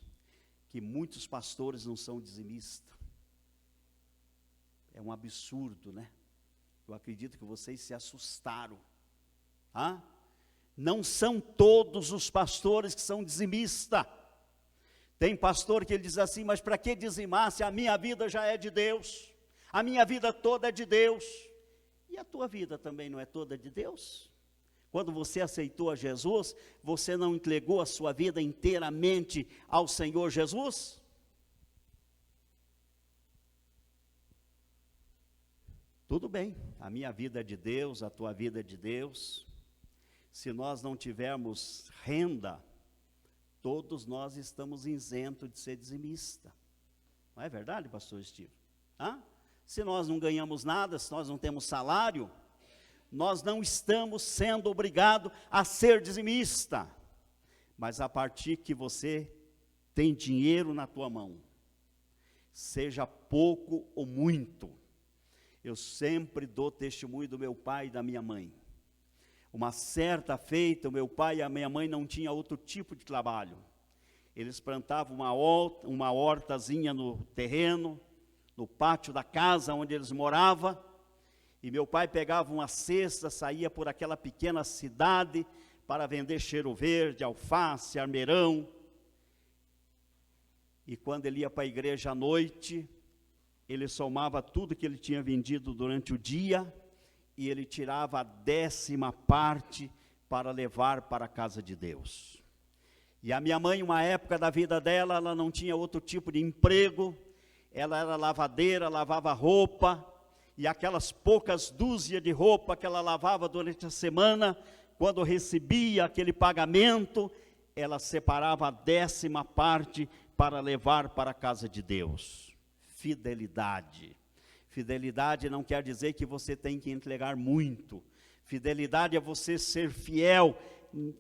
S6: que muitos pastores não são dizimistas? É um absurdo, né? Eu acredito que vocês se assustaram. Não são todos os pastores que são dizimistas. Tem pastor que ele diz assim: mas para que dizimar se a minha vida já é de Deus? A minha vida toda é de Deus. E a tua vida também não é toda de Deus? Quando você aceitou a Jesus, você não entregou a sua vida inteiramente ao Senhor Jesus? Tudo bem, a minha vida é de Deus, a tua vida é de Deus. Se nós não tivermos renda, todos nós estamos isentos de ser dizimista. Não é verdade, pastor Steve? Se nós não ganhamos nada, se nós não temos salário, nós não estamos sendo obrigados a ser dizimista. Mas a partir que você tem dinheiro na tua mão, seja pouco ou muito, eu sempre dou testemunho do meu pai e da minha mãe. Uma certa feita, o meu pai e a minha mãe não tinham outro tipo de trabalho. Eles plantavam uma hortazinha no terreno, no pátio da casa onde eles moravam, e meu pai pegava uma cesta, saía por aquela pequena cidade para vender cheiro verde, alface, armeirão. E quando ele ia para a igreja à noite, ele somava tudo que ele tinha vendido durante o dia, e ele tirava a 10ª parte para levar para a casa de Deus. E a minha mãe, uma época da vida dela, ela não tinha outro tipo de emprego, ela era lavadeira, lavava roupa, e aquelas poucas dúzias de roupa que ela lavava durante a semana, quando recebia aquele pagamento, ela separava a 10ª parte para levar para a casa de Deus. Fidelidade. Fidelidade não quer dizer que você tem que entregar muito. Fidelidade é você ser fiel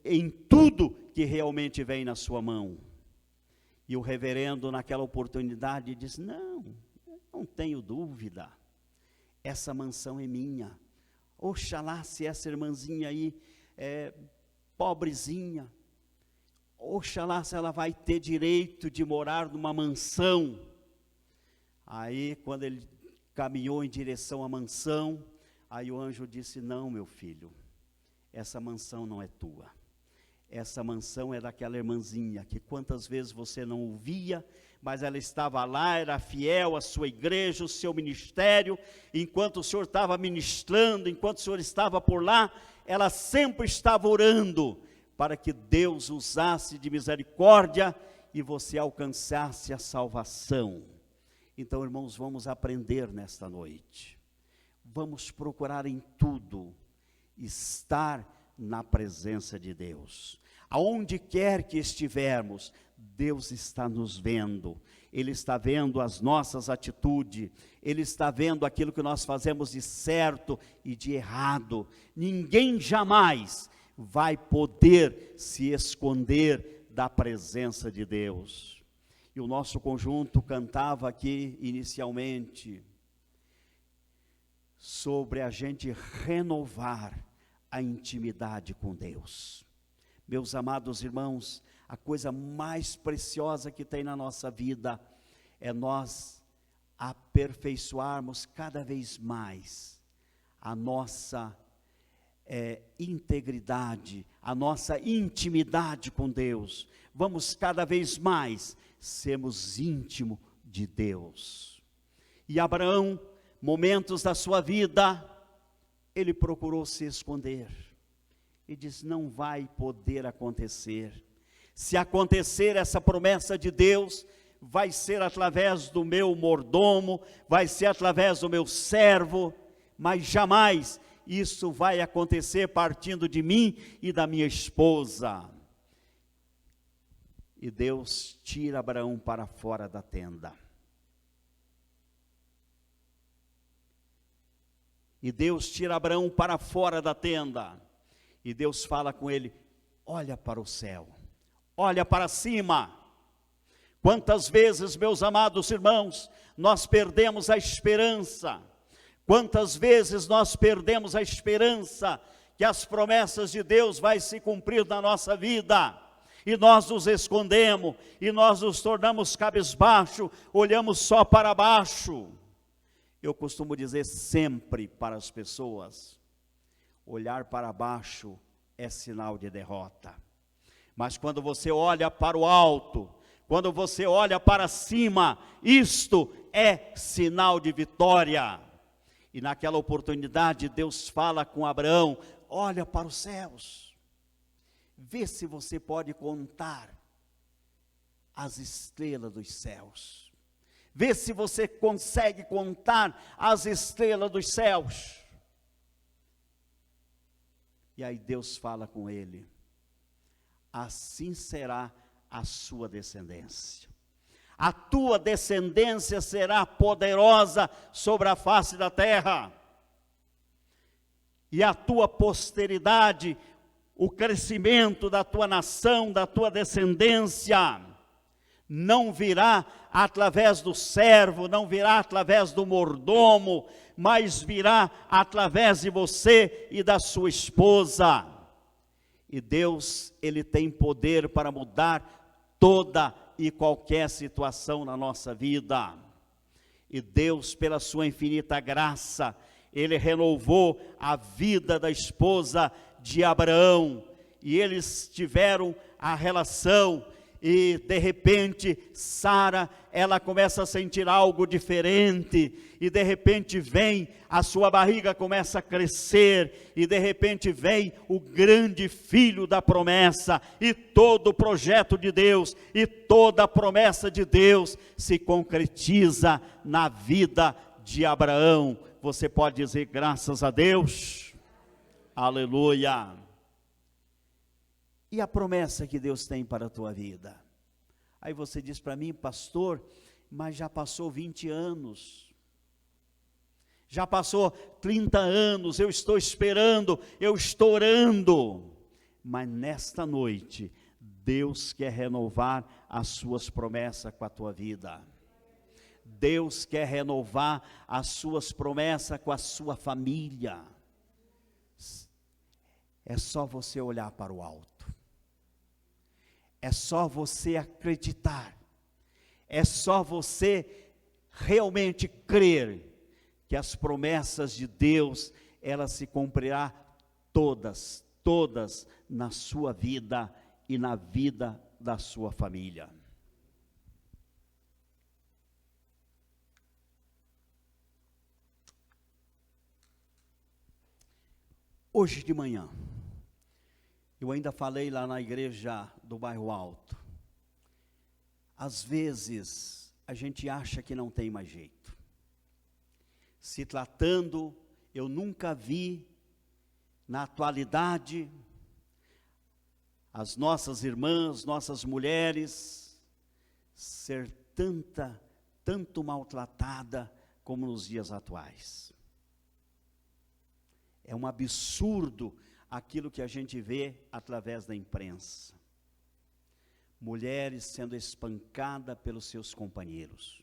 S6: em tudo que realmente vem na sua mão. E o reverendo, naquela oportunidade, disse: não tenho dúvida, essa mansão é minha. Oxalá se essa irmãzinha aí é pobrezinha, oxalá se ela vai ter direito de morar numa mansão. Aí, quando ele caminhou em direção à mansão, aí o anjo disse: não, meu filho, essa mansão não é tua. Essa mansão é daquela irmãzinha, que quantas vezes você não ouvia, mas ela estava lá, era fiel à sua igreja, ao seu ministério. Enquanto o senhor estava ministrando, enquanto o senhor estava por lá, ela sempre estava orando, para que Deus usasse de misericórdia, e você alcançasse a salvação. Então, irmãos, vamos aprender nesta noite. Vamos procurar em tudo estar na presença de Deus. Aonde quer que estivermos, Deus está nos vendo. Ele está vendo as nossas atitudes, Ele está vendo aquilo que nós fazemos de certo e de errado. Ninguém jamais vai poder se esconder da presença de Deus. E o nosso conjunto cantava aqui inicialmente sobre a gente renovar a intimidade com Deus. Meus amados irmãos, a coisa mais preciosa que tem na nossa vida é nós aperfeiçoarmos cada vez mais a nossa integridade, a nossa intimidade com Deus. Vamos cada vez mais sermos íntimos de Deus. E Abraão, momentos da sua vida, ele procurou se esconder, e disse: não vai poder acontecer. Se acontecer essa promessa de Deus, vai ser através do meu mordomo, vai ser através do meu servo, mas jamais isso vai acontecer partindo de mim e da minha esposa. E Deus tira Abraão para fora da tenda. E Deus tira Abraão para fora da tenda. E Deus fala com ele: olha para o céu, olha para cima. Quantas vezes, meus amados irmãos, nós perdemos a esperança. Quantas vezes nós perdemos a esperança que as promessas de Deus vai se cumprir na nossa vida. E nós nos escondemos, e nós nos tornamos cabisbaixo, olhamos só para baixo. Eu costumo dizer sempre para as pessoas: olhar para baixo é sinal de derrota. Mas quando você olha para o alto, quando você olha para cima, isto é sinal de vitória. E naquela oportunidade Deus fala com Abraão: olha para os céus, vê se você pode contar as estrelas dos céus. Vê se você consegue contar as estrelas dos céus. E aí Deus fala com ele: assim será a sua descendência. A tua descendência será poderosa sobre a face da terra. E a tua posteridade, o crescimento da tua nação, da tua descendência, não virá através do servo, não virá através do mordomo, mas virá através de você e da sua esposa. E Deus, Ele tem poder para mudar toda e qualquer situação na nossa vida. E Deus, pela sua infinita graça, Ele renovou a vida da esposa de Abraão, e eles tiveram a relação, e de repente Sara, ela começa a sentir algo diferente, e de repente vem, a sua barriga começa a crescer, e de repente vem o grande filho da promessa, e todo o projeto de Deus, e toda a promessa de Deus se concretiza na vida de Abraão. Você pode dizer graças a Deus? Aleluia! E a promessa que Deus tem para a tua vida? Aí você diz para mim, pastor, mas já passou 20 anos, já passou 30 anos, eu estou esperando, eu estou orando, mas nesta noite, Deus quer renovar as suas promessas com a tua vida. Deus quer renovar as suas promessas com a sua família. É só você olhar para o alto. É só você acreditar. É só você realmente crer que as promessas de Deus, elas se cumprirão todas na sua vida e na vida da sua família. Hoje de manhã, eu ainda falei lá na igreja do Bairro Alto. Às vezes, a gente acha que não tem mais jeito. Se tratando, eu nunca vi, na atualidade, as nossas irmãs, nossas mulheres, ser tanto maltratada como nos dias atuais. É um absurdo aquilo que a gente vê através da imprensa. Mulheres sendo espancadas pelos seus companheiros.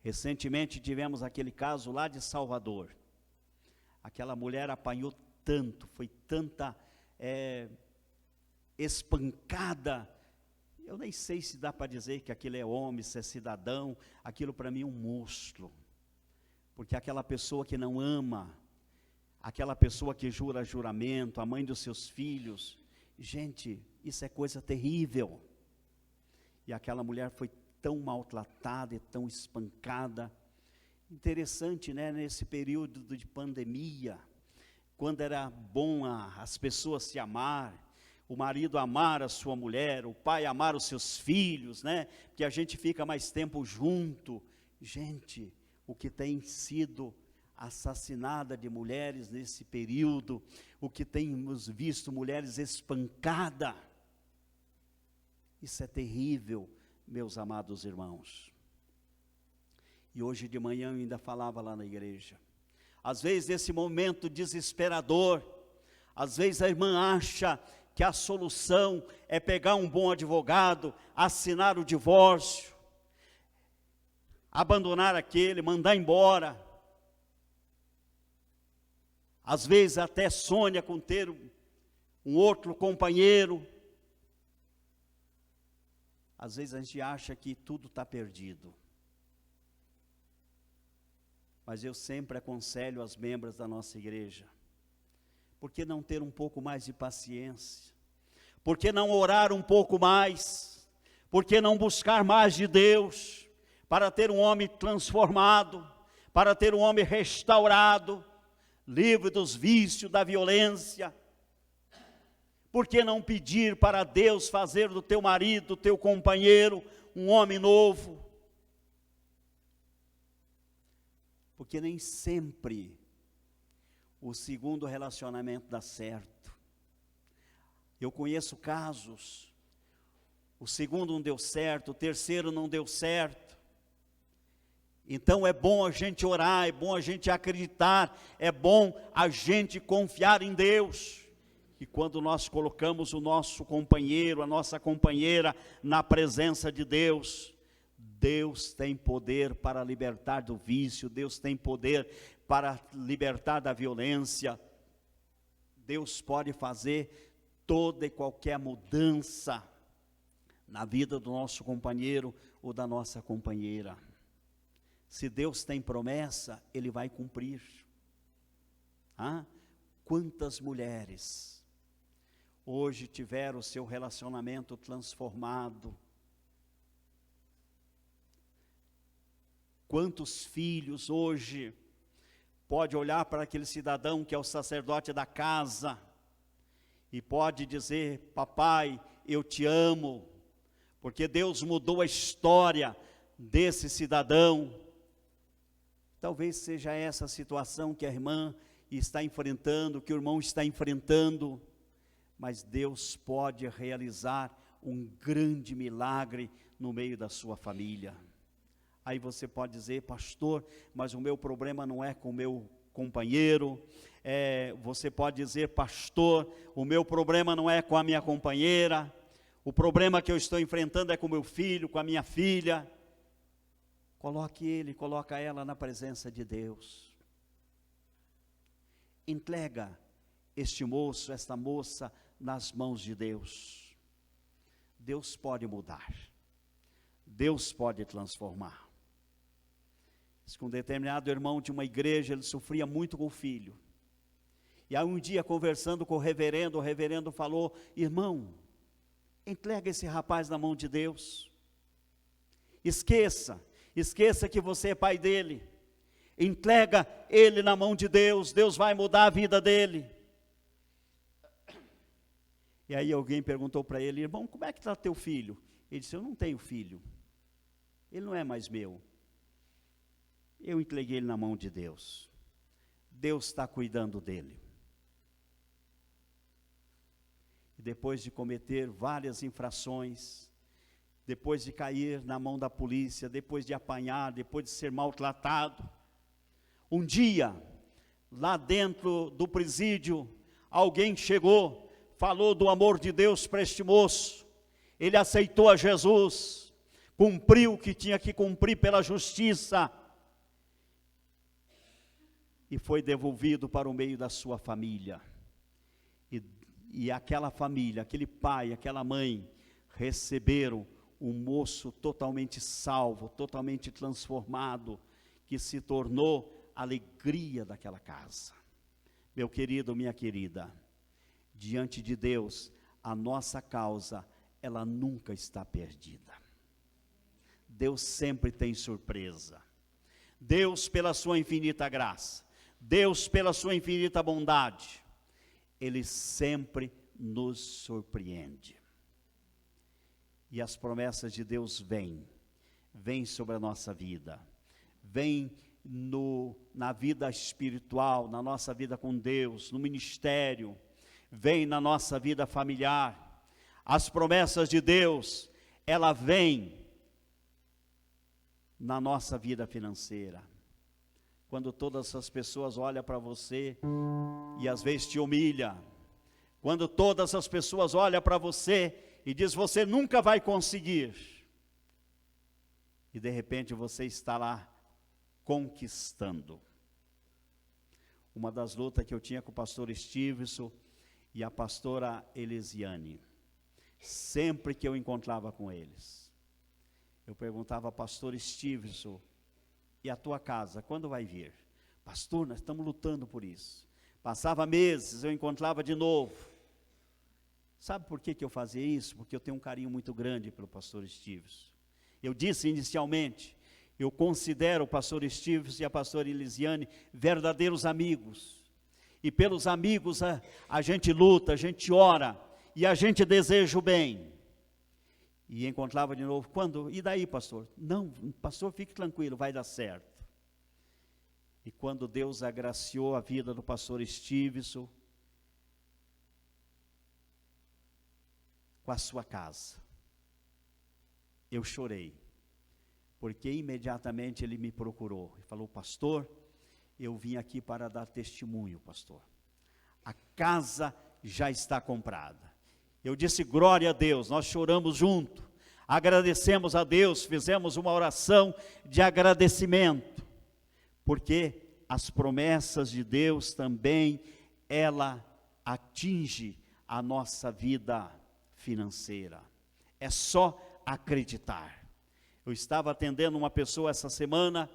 S6: Recentemente tivemos aquele caso lá de Salvador. Aquela mulher apanhou tanto, foi tanta espancada. Eu nem sei se dá para dizer que aquilo é homem, se é cidadão. Aquilo para mim é um monstro. Porque aquela pessoa que não ama, aquela pessoa que jura juramento, a mãe dos seus filhos, gente, isso é coisa terrível. E aquela mulher foi tão maltratada e tão espancada. Interessante, né, nesse período de pandemia, quando era bom as pessoas se amar, o marido amar a sua mulher, o pai amar os seus filhos, né, porque a gente fica mais tempo junto. Gente, o que tem sido assassinada de mulheres nesse período, o que temos visto mulheres espancadas, isso é terrível, meus amados irmãos. E hoje de manhã eu ainda falava lá na igreja, às vezes nesse momento desesperador, às vezes a irmã acha que a solução é pegar um bom advogado, assinar o divórcio, abandonar aquele, mandar embora. Às vezes até sonha com ter um outro companheiro. Às vezes a gente acha que tudo está perdido. Mas eu sempre aconselho aos membros da nossa igreja, por que não ter um pouco mais de paciência? Por que não orar um pouco mais? Por que não buscar mais de Deus? Para ter um homem transformado, para ter um homem restaurado, livre dos vícios, da violência. Por que não pedir para Deus fazer do teu marido, do teu companheiro, um homem novo? Porque nem sempre o segundo relacionamento dá certo. Eu conheço casos, o segundo não deu certo, o terceiro não deu certo. Então é bom a gente orar, é bom a gente acreditar, é bom a gente confiar em Deus. E quando nós colocamos o nosso companheiro, a nossa companheira na presença de Deus, Deus tem poder para libertar do vício, Deus tem poder para libertar da violência. Deus pode fazer toda e qualquer mudança na vida do nosso companheiro ou da nossa companheira. Se Deus tem promessa, Ele vai cumprir. Quantas mulheres hoje tiveram o seu relacionamento transformado? Quantos filhos hoje pode olhar para aquele cidadão que é o sacerdote da casa e pode dizer: papai, eu te amo, porque Deus mudou a história desse cidadão. Talvez seja essa a situação que a irmã está enfrentando, que o irmão está enfrentando, mas Deus pode realizar um grande milagre no meio da sua família. Aí você pode dizer: pastor, mas o meu problema não é com o meu companheiro. Você pode dizer: pastor, o meu problema não é com a minha companheira, o problema que eu estou enfrentando é com o meu filho, com a minha filha. Coloca ela na presença de Deus. Entrega este moço, esta moça nas mãos de Deus. Deus pode mudar, Deus pode transformar. Com um determinado irmão de uma igreja, ele sofria muito com o filho. E aí um dia, conversando com o reverendo falou: irmão, entrega esse rapaz na mão de Deus. Esqueça que você é pai dele. Entrega ele na mão de Deus, Deus vai mudar a vida dele. E aí alguém perguntou para ele: irmão, como é que está teu filho? Ele disse: eu não tenho filho, ele não é mais meu. Eu entreguei ele na mão de Deus. Deus está cuidando dele. E depois de cometer várias infrações, depois de cair na mão da polícia, depois de apanhar, depois de ser maltratado, um dia, lá dentro do presídio, alguém chegou, falou do amor de Deus para este moço. Ele aceitou a Jesus, cumpriu o que tinha que cumprir pela justiça, e foi devolvido para o meio da sua família. E aquela família, aquele pai, aquela mãe, receberam um moço totalmente salvo, totalmente transformado, que se tornou a alegria daquela casa. Meu querido, minha querida, diante de Deus, a nossa causa, ela nunca está perdida. Deus sempre tem surpresa. Deus, pela sua infinita graça, Deus, pela sua infinita bondade, Ele sempre nos surpreende. E as promessas de Deus vêm sobre a nossa vida, vêm na vida espiritual, na nossa vida com Deus, no ministério, vêm na nossa vida familiar. As promessas de Deus, ela vem na nossa vida financeira. Quando todas as pessoas olham para você e às vezes te humilha, quando todas as pessoas olham para você e diz: você nunca vai conseguir, e de repente você está lá conquistando. Uma das lutas que eu tinha com o pastor Stevenson e a pastora Elisiane, sempre que eu encontrava com eles, eu perguntava: pastor Stevenson, e a tua casa, quando vai vir? Pastor, nós estamos lutando por isso. Passava meses, eu encontrava de novo. Sabe por que eu fazia isso? Porque eu tenho um carinho muito grande pelo pastor Stevenson. Eu disse inicialmente, eu considero o pastor Stevenson e a pastora Elisiane verdadeiros amigos. E pelos amigos a gente luta, a gente ora e a gente deseja o bem. E encontrava de novo: quando? E daí, pastor? Não, pastor, fique tranquilo, vai dar certo. E quando Deus agraciou a vida do pastor Stevenson com a sua casa, eu chorei, porque imediatamente ele me procurou e falou: pastor, eu vim aqui para dar testemunho, pastor. A casa já está comprada. Eu disse: glória a Deus. Nós choramos junto, agradecemos a Deus, fizemos uma oração de agradecimento, porque as promessas de Deus também, ela atinge a nossa vida financeira, É só acreditar. Eu estava atendendo uma pessoa essa semana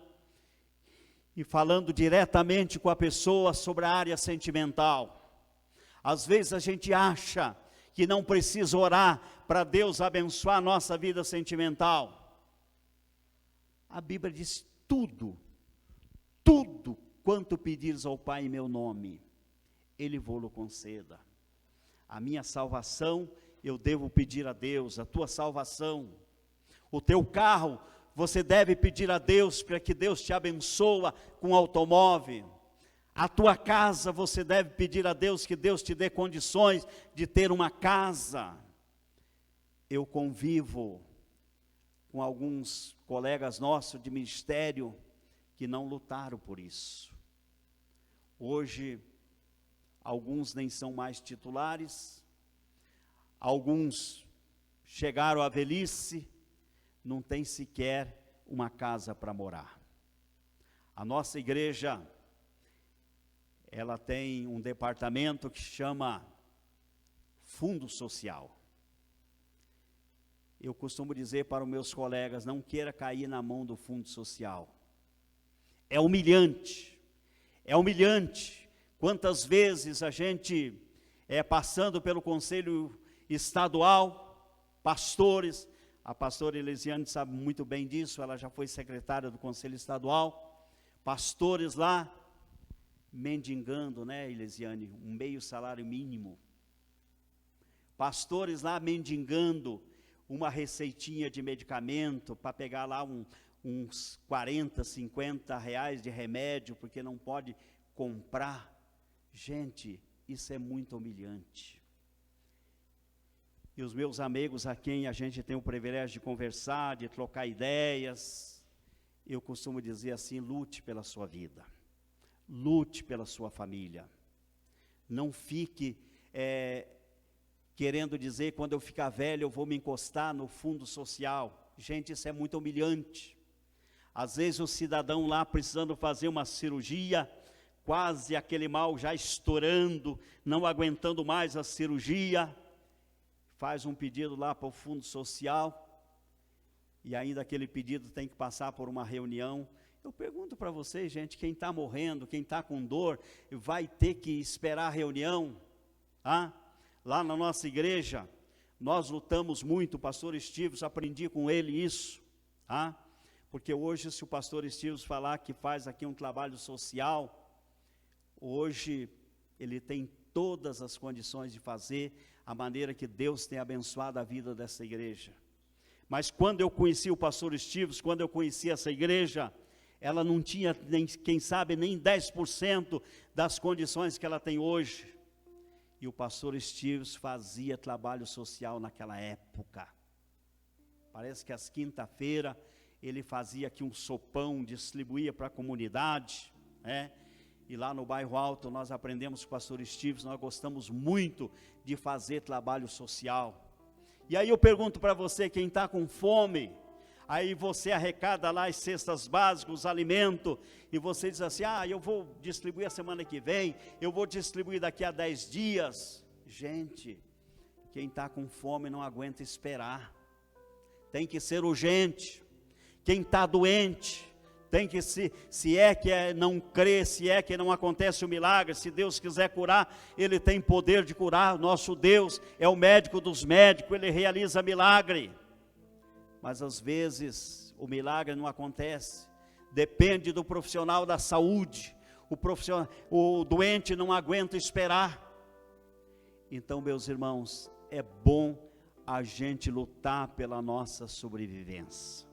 S6: e falando diretamente com a pessoa sobre a área sentimental. Às vezes a gente acha que não precisa orar para Deus abençoar a nossa vida sentimental. A Bíblia diz: tudo quanto pedires ao Pai em meu nome, Ele vou-lo conceda. A minha salvação eu devo pedir a Deus, a tua salvação. O teu carro, você deve pedir a Deus para que Deus te abençoe com um automóvel. A tua casa, você deve pedir a Deus que Deus te dê condições de ter uma casa. Eu convivo com alguns colegas nossos de ministério que não lutaram por isso. Hoje, alguns nem são mais titulares, alguns chegaram à velhice, não tem sequer uma casa para morar. A nossa igreja, ela tem um departamento que chama Fundo Social. Eu costumo dizer para os meus colegas: não queira cair na mão do Fundo Social. É humilhante, é humilhante. Quantas vezes a gente, passando pelo Conselho Estadual, pastores, a pastora Elisiane sabe muito bem disso, ela já foi secretária do Conselho Estadual, pastores lá, mendigando, né, Elisiane, um meio salário mínimo, pastores lá mendigando uma receitinha de medicamento, para pegar lá uns 40, 50 reais de remédio, porque não pode comprar. Gente, isso é muito humilhante. E os meus amigos a quem a gente tem o privilégio de conversar, de trocar ideias, eu costumo dizer assim: lute pela sua vida, lute pela sua família. Não fique querendo dizer: quando eu ficar velho eu vou me encostar no fundo social. Gente, isso é muito humilhante. Às vezes o cidadão lá precisando fazer uma cirurgia, quase aquele mal já estourando, não aguentando mais a cirurgia, faz um pedido lá para o fundo social, e ainda aquele pedido tem que passar por uma reunião. Eu pergunto para vocês, gente, quem está morrendo, quem está com dor, vai ter que esperar a reunião? Lá na nossa igreja, nós lutamos muito, o pastor Estives, aprendi com ele isso, porque hoje, se o pastor Estives falar que faz aqui um trabalho social, hoje ele tem todas as condições de fazer, a maneira que Deus tem abençoado a vida dessa igreja. Mas quando eu conheci o pastor Estives, quando eu conheci essa igreja, ela não tinha, quem sabe, nem 10% das condições que ela tem hoje. E o pastor Estives fazia trabalho social naquela época. Parece que às quinta-feira ele fazia aqui um sopão, distribuía para a comunidade, E lá no Bairro Alto nós aprendemos com o pastor Estives, nós gostamos muito de fazer trabalho social. E aí eu pergunto para você, quem está com fome, aí você arrecada lá as cestas básicas, os alimentos, e você diz assim: eu vou distribuir a semana que vem, eu vou distribuir daqui a 10 dias. Gente, quem está com fome não aguenta esperar, tem que ser urgente. Quem está doente, tem que, se é que não crê, se é que não acontece o milagre, se Deus quiser curar, Ele tem poder de curar. Nosso Deus é o médico dos médicos, Ele realiza milagre. Mas às vezes o milagre não acontece, depende do profissional da saúde, o doente não aguenta esperar. Então, meus irmãos, é bom a gente lutar pela nossa sobrevivência.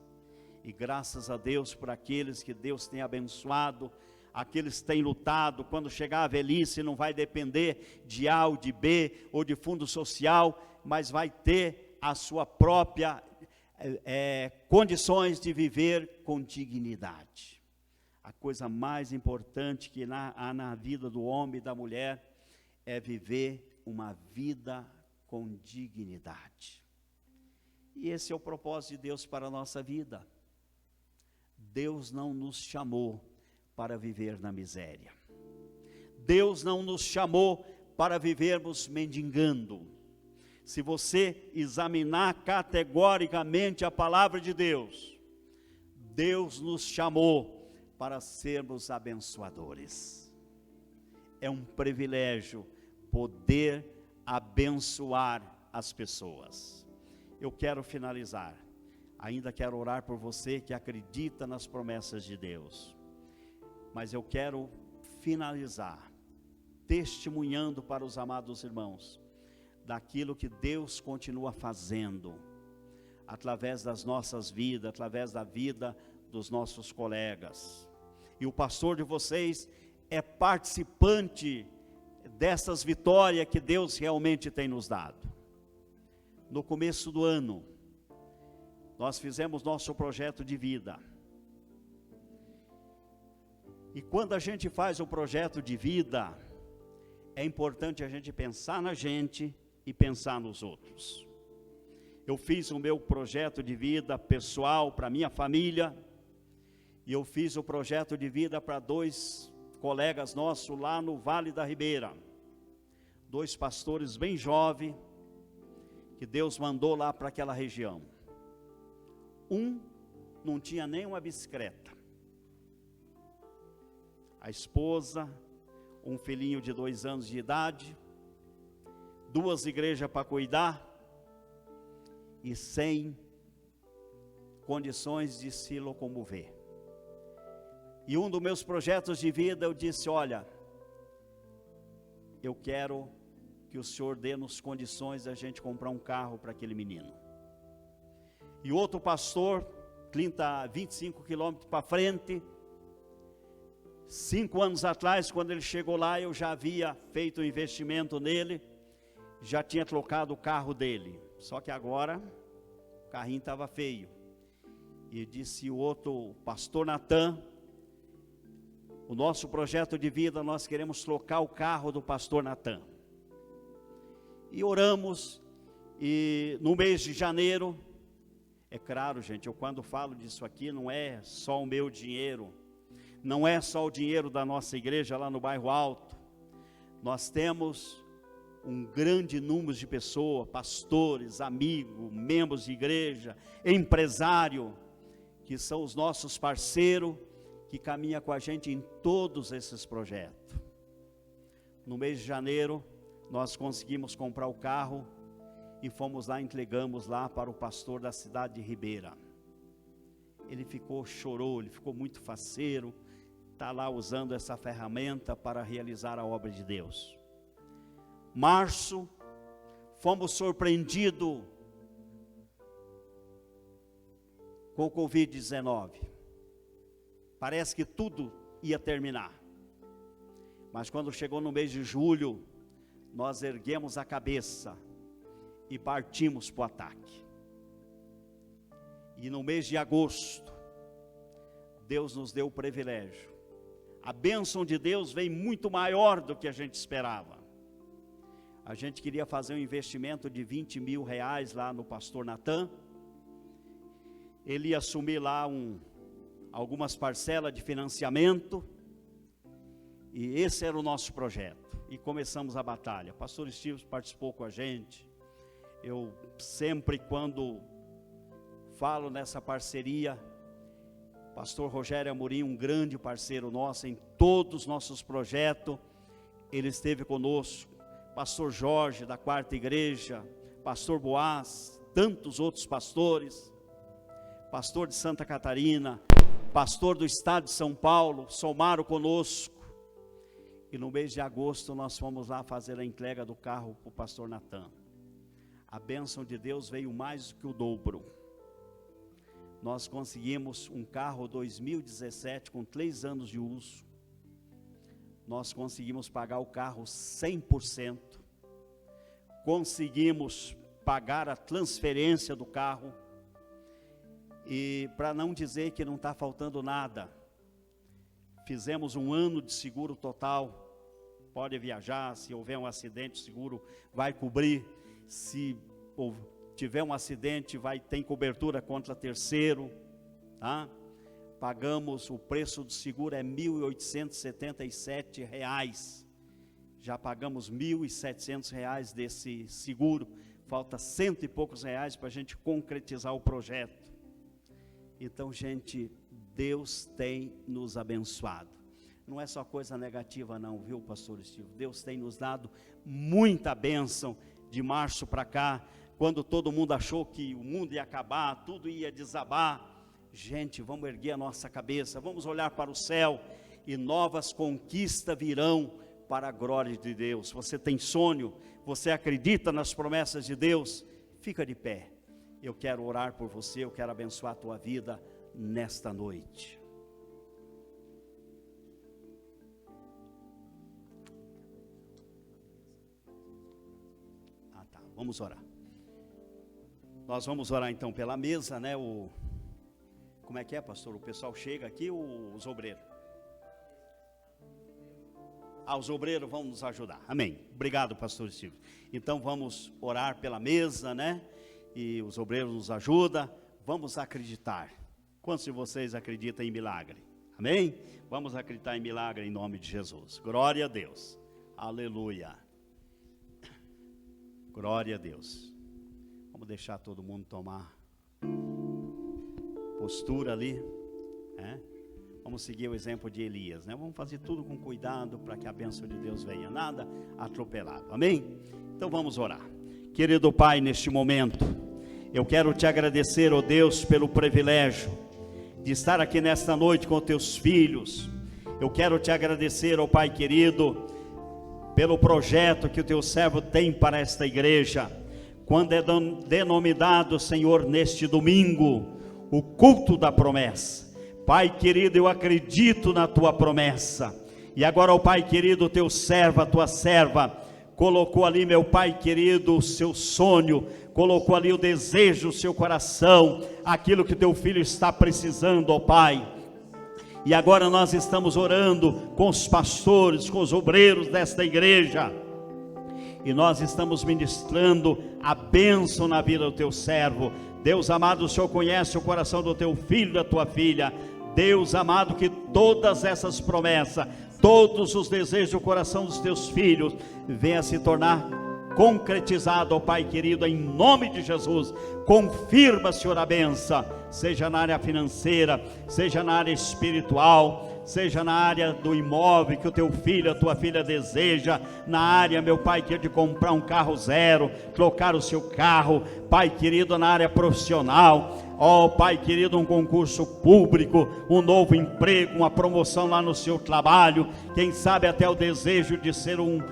S6: E graças a Deus por aqueles que Deus tem abençoado, aqueles que têm lutado. Quando chegar a velhice não vai depender de A ou de B ou de fundo social, mas vai ter a sua própria condições de viver com dignidade. A coisa mais importante que há na vida do homem e da mulher é viver uma vida com dignidade. E esse é o propósito de Deus para a nossa vida. Deus não nos chamou para viver na miséria. Deus não nos chamou para vivermos mendigando. Se você examinar categoricamente a palavra de Deus, Deus nos chamou para sermos abençoadores. É um privilégio poder abençoar as pessoas. Eu quero finalizar. Ainda quero orar por você que acredita nas promessas de Deus. Mas eu quero finalizar testemunhando para os amados irmãos daquilo que Deus continua fazendo através das nossas vidas, através da vida dos nossos colegas. E o pastor de vocês é participante dessas vitórias que Deus realmente tem nos dado. No começo do ano, nós fizemos nosso projeto de vida. E quando a gente faz o projeto de vida, é importante a gente pensar na gente e pensar nos outros. Eu fiz o meu projeto de vida pessoal para minha família, e eu fiz o projeto de vida para 2 colegas nossos lá no Vale da Ribeira, 2 pastores bem jovens, que Deus mandou lá para aquela região. Um não tinha nem uma bicicleta, a esposa, um filhinho de 2 anos de idade, 2 igrejas para cuidar, e sem condições de se locomover. E um dos meus projetos de vida, eu disse: olha, eu quero que o Senhor dê-nos condições da gente comprar um carro para aquele menino. E outro pastor, 25 quilômetros para frente, 5 anos atrás, quando ele chegou lá, eu já havia feito um investimento nele, já tinha trocado o carro dele. Só que agora, o carrinho estava feio. E disse o outro, pastor Natan: o nosso projeto de vida, nós queremos trocar o carro do pastor Natan. E oramos, e no mês de janeiro, é claro, gente, eu quando falo disso aqui, não é só o meu dinheiro, não é só o dinheiro da nossa igreja lá no bairro Alto. Nós temos um grande número de pessoas, pastores, amigos, membros de igreja, empresário, que são os nossos parceiros, que caminham com a gente em todos esses projetos. No mês de janeiro, nós conseguimos comprar o carro e fomos lá, entregamos lá para o pastor da cidade de Ribeira. Ele chorou, ele ficou muito faceiro, está lá usando essa ferramenta para realizar a obra de Deus. Março, fomos surpreendidos com o Covid-19. Parece que tudo ia terminar. Mas quando chegou no mês de julho, nós erguemos a cabeça e partimos para o ataque. E no mês de agosto, Deus nos deu o privilégio. A bênção de Deus veio muito maior do que a gente esperava. A gente queria fazer um investimento de 20 mil reais lá no pastor Natan. Ele ia assumir lá algumas parcelas de financiamento. E esse era o nosso projeto. E começamos a batalha. Pastor Steve participou com a gente. Eu sempre, quando falo nessa parceria, pastor Rogério Amorim, um grande parceiro nosso em todos os nossos projetos, ele esteve conosco. Pastor Jorge, da 4ª Igreja, pastor Boaz, tantos outros pastores, pastor de Santa Catarina, pastor do estado de São Paulo, somaram conosco. E no mês de agosto nós fomos lá fazer a entrega do carro para o pastor Natan. A bênção de Deus veio mais do que o dobro. Nós conseguimos um carro 2017 com 3 anos de uso. Nós conseguimos pagar o carro 100%. Conseguimos pagar a transferência do carro. E para não dizer que não está faltando nada, fizemos 1 ano de seguro total. Pode viajar, se houver um acidente, o seguro vai cobrir. Se tiver um acidente, tem cobertura contra terceiro, tá? Pagamos, o preço do seguro é R$ 1.877, já pagamos R$ 1.700 desse seguro, falta R$100 e poucos para a gente concretizar o projeto. Então, gente, Deus tem nos abençoado. Não é só coisa negativa não, viu, pastor Steve? Deus tem nos dado muita bênção de março para cá, quando todo mundo achou que o mundo ia acabar, tudo ia desabar. Gente, vamos erguer a nossa cabeça, vamos olhar para o céu, e novas conquistas virão para a glória de Deus. Você tem sonho, você acredita nas promessas de Deus? Fica de pé. Eu quero orar por você, eu quero abençoar a tua vida nesta noite. Vamos orar. Nós vamos orar então pela mesa, né? Como é que é, pastor? O pessoal chega aqui, os obreiros. Os obreiros vão nos ajudar. Amém. Obrigado, pastor Steve. Então vamos orar pela mesa, né? E os obreiros nos ajudam. Vamos acreditar. Quantos de vocês acreditam em milagre? Amém? Vamos acreditar em milagre em nome de Jesus. Glória a Deus. Aleluia. Glória a Deus. Vamos deixar todo mundo tomar postura ali, né? Vamos seguir o exemplo de Elias, né? Vamos fazer tudo com cuidado para que a bênção de Deus venha, nada atropelado, amém? Então vamos orar. Querido Pai, neste momento, eu quero te agradecer, ó Deus, pelo privilégio de estar aqui nesta noite com teus filhos. Eu quero te agradecer, ó Pai querido, pelo projeto que o teu servo tem para esta igreja, quando é denominado, Senhor, neste domingo, o culto da promessa. Pai querido, eu acredito na tua promessa, e agora, ó Pai querido, o teu servo, a tua serva, colocou ali, meu Pai querido, o seu sonho, colocou ali o desejo, o seu coração, aquilo que teu filho está precisando, ó Pai. E agora nós estamos orando com os pastores, com os obreiros desta igreja, e nós estamos ministrando a bênção na vida do teu servo. Deus amado, o Senhor conhece o coração do teu filho, da tua filha. Deus amado, que todas essas promessas, todos os desejos do coração dos teus filhos venham se tornar concretizado, ó Pai querido, em nome de Jesus. Confirma, Senhor, a bênção, seja na área financeira, seja na área espiritual, seja na área do imóvel que o teu filho, a tua filha deseja, na área, meu Pai, que é de comprar um carro zero, trocar o seu carro, Pai querido, na área profissional, ó Pai querido, um concurso público, um novo emprego, uma promoção lá no seu trabalho, quem sabe até o desejo de ser um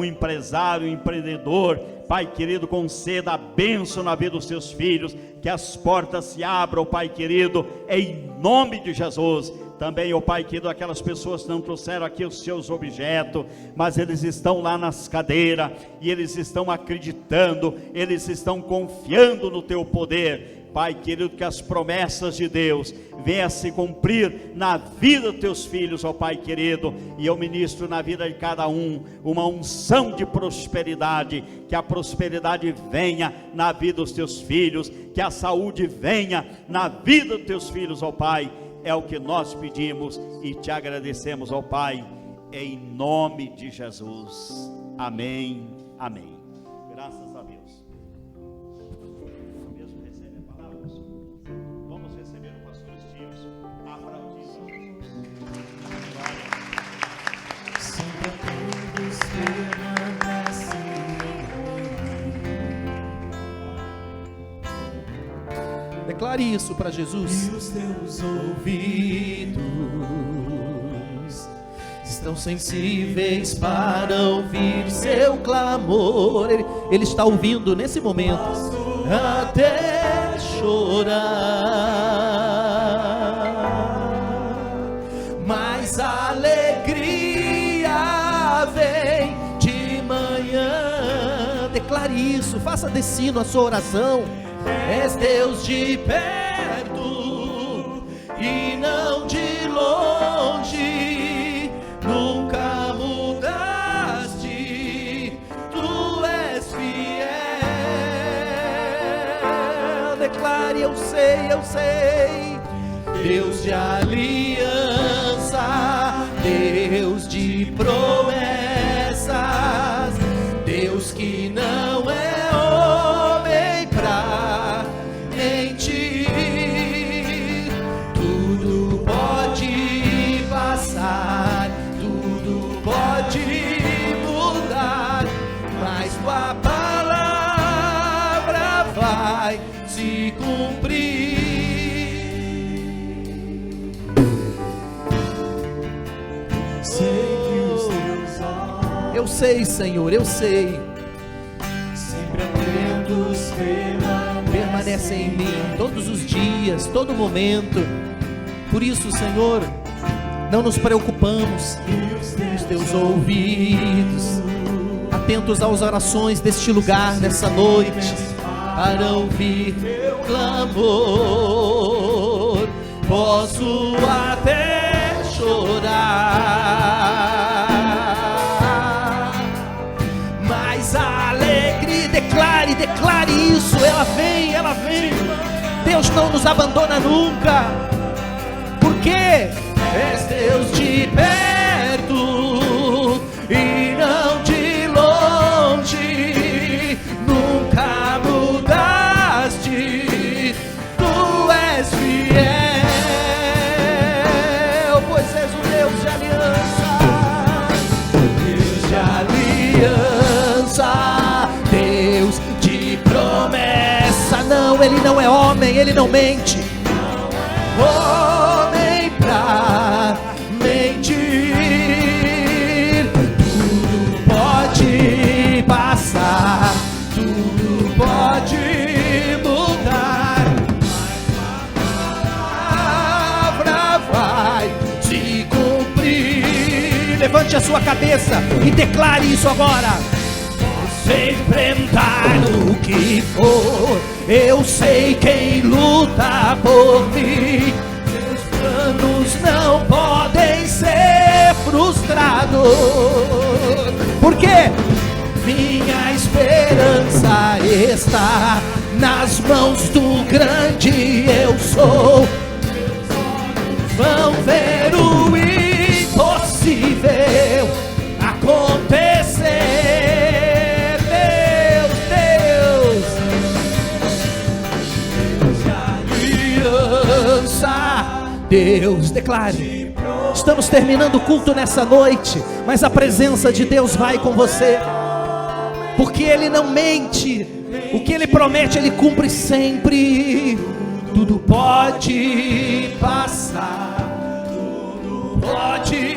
S6: empresário, um empreendedor. Pai querido, conceda a bênção na vida dos teus filhos, que as portas se abram, Pai querido, em nome de Jesus. Também, ó Pai querido, aquelas pessoas que não trouxeram aqui os seus objetos, mas eles estão lá nas cadeiras, e eles estão acreditando, eles estão confiando no teu poder. Pai querido, que as promessas de Deus venham a se cumprir na vida dos teus filhos, ó Pai querido, e eu ministro na vida de cada um uma unção de prosperidade, que a prosperidade venha na vida dos teus filhos, que a saúde venha na vida dos teus filhos, ó Pai. É o que nós pedimos e te agradecemos, ó Pai, em nome de Jesus. Amém, amém. Graças a Deus. Mesmo receber palavras, vamos receber o pastor Steve. Aplaudindo a Jesus.
S1: Sempre todos permanecem.
S5: Declare isso para Jesus.
S1: E os teus ouvidos
S5: Estão sensíveis para ouvir seu clamor. Ele está ouvindo nesse momento, até chorar, mas a alegria vem de manhã. Declare isso, faça de sino a sua oração. És Deus de perto e não de longe, nunca mudaste, tu és fiel. Declare, eu sei, Deus de aliança, Deus de promessas, Deus que não é homem
S1: Sei que os teus olhos
S5: Eu sei, Senhor, eu sei.
S1: sempre atentos
S5: Permanecem em mim todos os dias, todo momento. Por isso, Senhor, não nos preocupamos. Os teus ouvidos atentos às orações deste lugar, nessa noite, para ouvir teu clamor. Posso até chorar, mas a alegria, declare isso, ela vem. Deus não nos abandona nunca, porque és Deus de perto e não de longe, nunca mudaste, tu és fiel, pois és o Deus de aliança, Deus de promessa. Não, Ele não é homem, Ele não mente, homem pra mentir. Tudo pode passar, tudo pode mudar, a palavra vai se cumprir. Levante a sua cabeça e declare isso agora. Enfrentar o que for, eu sei quem luta por mim. Meus planos não podem ser frustrados, porque minha esperança está nas mãos do grande eu sou. Vão ver o impossível acontecer. Deus, declare. Estamos terminando o culto nessa noite, mas a presença de Deus vai com você, porque Ele não mente. O que Ele promete, Ele cumpre sempre. Tudo pode passar, tudo pode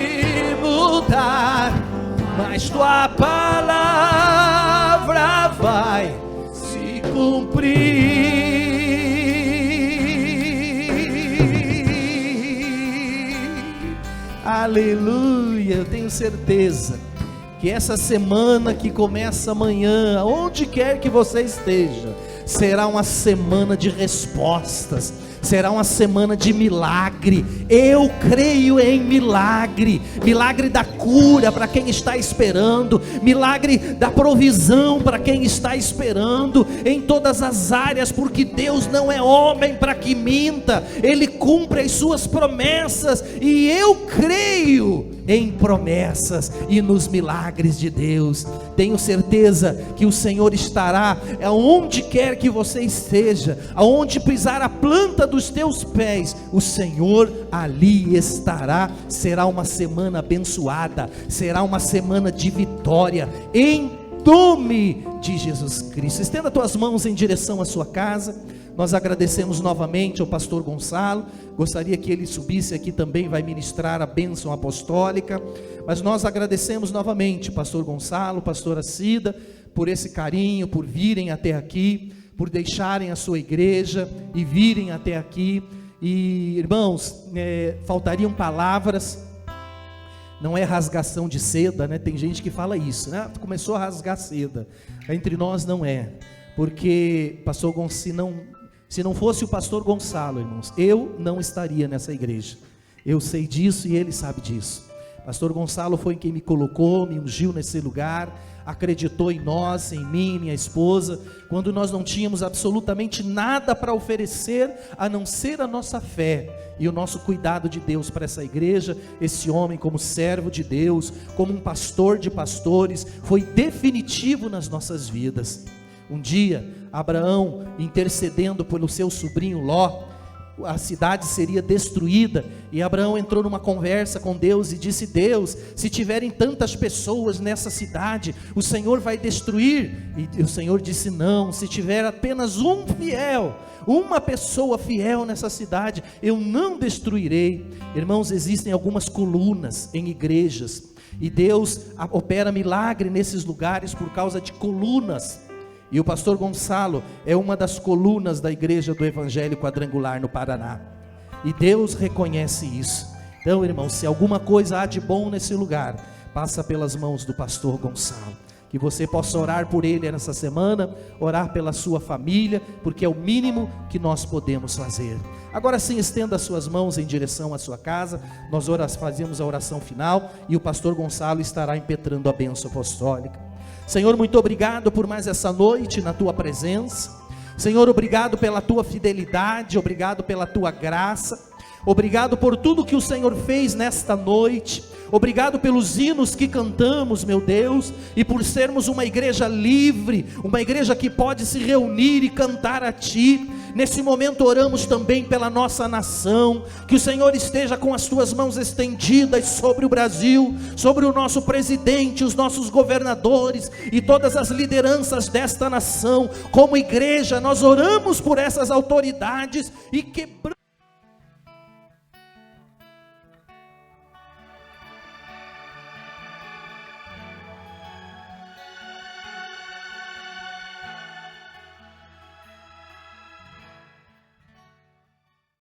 S5: mudar, mas tua palavra vai se cumprir. Aleluia, eu tenho certeza que essa semana que começa amanhã, onde quer que você esteja, será uma semana de respostas, será uma semana de milagre. Eu creio em milagre, milagre da cura para quem está esperando, milagre da provisão para quem está esperando, em todas as áreas, porque Deus não é homem para que minta, Ele cumpre as suas promessas, e eu creio em promessas e nos milagres de Deus. Tenho certeza que o Senhor estará aonde quer que você esteja, aonde pisar a planta dos teus pés, o Senhor ali estará. Será uma semana abençoada, será uma semana de vitória, em nome de Jesus Cristo. Estenda tuas mãos em direção à sua casa. Nós agradecemos novamente ao pastor Gonçalo. Gostaria que ele subisse aqui também, vai ministrar a bênção apostólica. Mas nós agradecemos novamente, pastor Gonçalo, pastora Cida, por esse carinho, por virem até aqui, por deixarem a sua igreja e virem até aqui. E irmãos, faltariam palavras. Não é rasgação de seda, né? Tem gente que fala isso, né? Começou a rasgar seda. Entre nós não é, porque pastor Gonçalo, se não fosse o pastor Gonçalo, irmãos, eu não estaria nessa igreja. Eu sei disso e ele sabe disso. Pastor Gonçalo foi quem me colocou, me ungiu nesse lugar, acreditou em nós, em mim e minha esposa, quando nós não tínhamos absolutamente nada para oferecer, a não ser a nossa fé e o nosso cuidado de Deus para essa igreja. Esse homem, como servo de Deus, como um pastor de pastores, foi definitivo nas nossas vidas. Um dia, Abraão, intercedendo pelo seu sobrinho Ló, a cidade seria destruída, e Abraão entrou numa conversa com Deus e disse: Deus, se tiverem tantas pessoas nessa cidade, o Senhor vai destruir? E o Senhor disse: não, se tiver apenas um fiel, uma pessoa fiel nessa cidade, eu não destruirei. Irmãos, existem algumas colunas em igrejas, e Deus opera milagre nesses lugares por causa de colunas. E o pastor Gonçalo é uma das colunas da igreja do Evangelho Quadrangular no Paraná. E Deus reconhece isso. Então, irmãos, se alguma coisa há de bom nesse lugar, passa pelas mãos do pastor Gonçalo. Que você possa orar por ele nessa semana, orar pela sua família, porque é o mínimo que nós podemos fazer. Agora sim, estenda as suas mãos em direção à sua casa. Nós fazemos a oração final e o pastor Gonçalo estará impetrando a bênção apostólica. Senhor, muito obrigado por mais essa noite na tua presença. Senhor, obrigado pela tua fidelidade, obrigado pela tua graça, obrigado por tudo que o Senhor fez nesta noite. Obrigado pelos hinos que cantamos, meu Deus, e por sermos uma igreja livre, uma igreja que pode se reunir e cantar a Ti. Nesse momento oramos também pela nossa nação, que o Senhor esteja com as Tuas mãos estendidas sobre o Brasil, sobre o nosso presidente, os nossos governadores e todas as lideranças desta nação. Como igreja nós oramos por essas autoridades e quebramos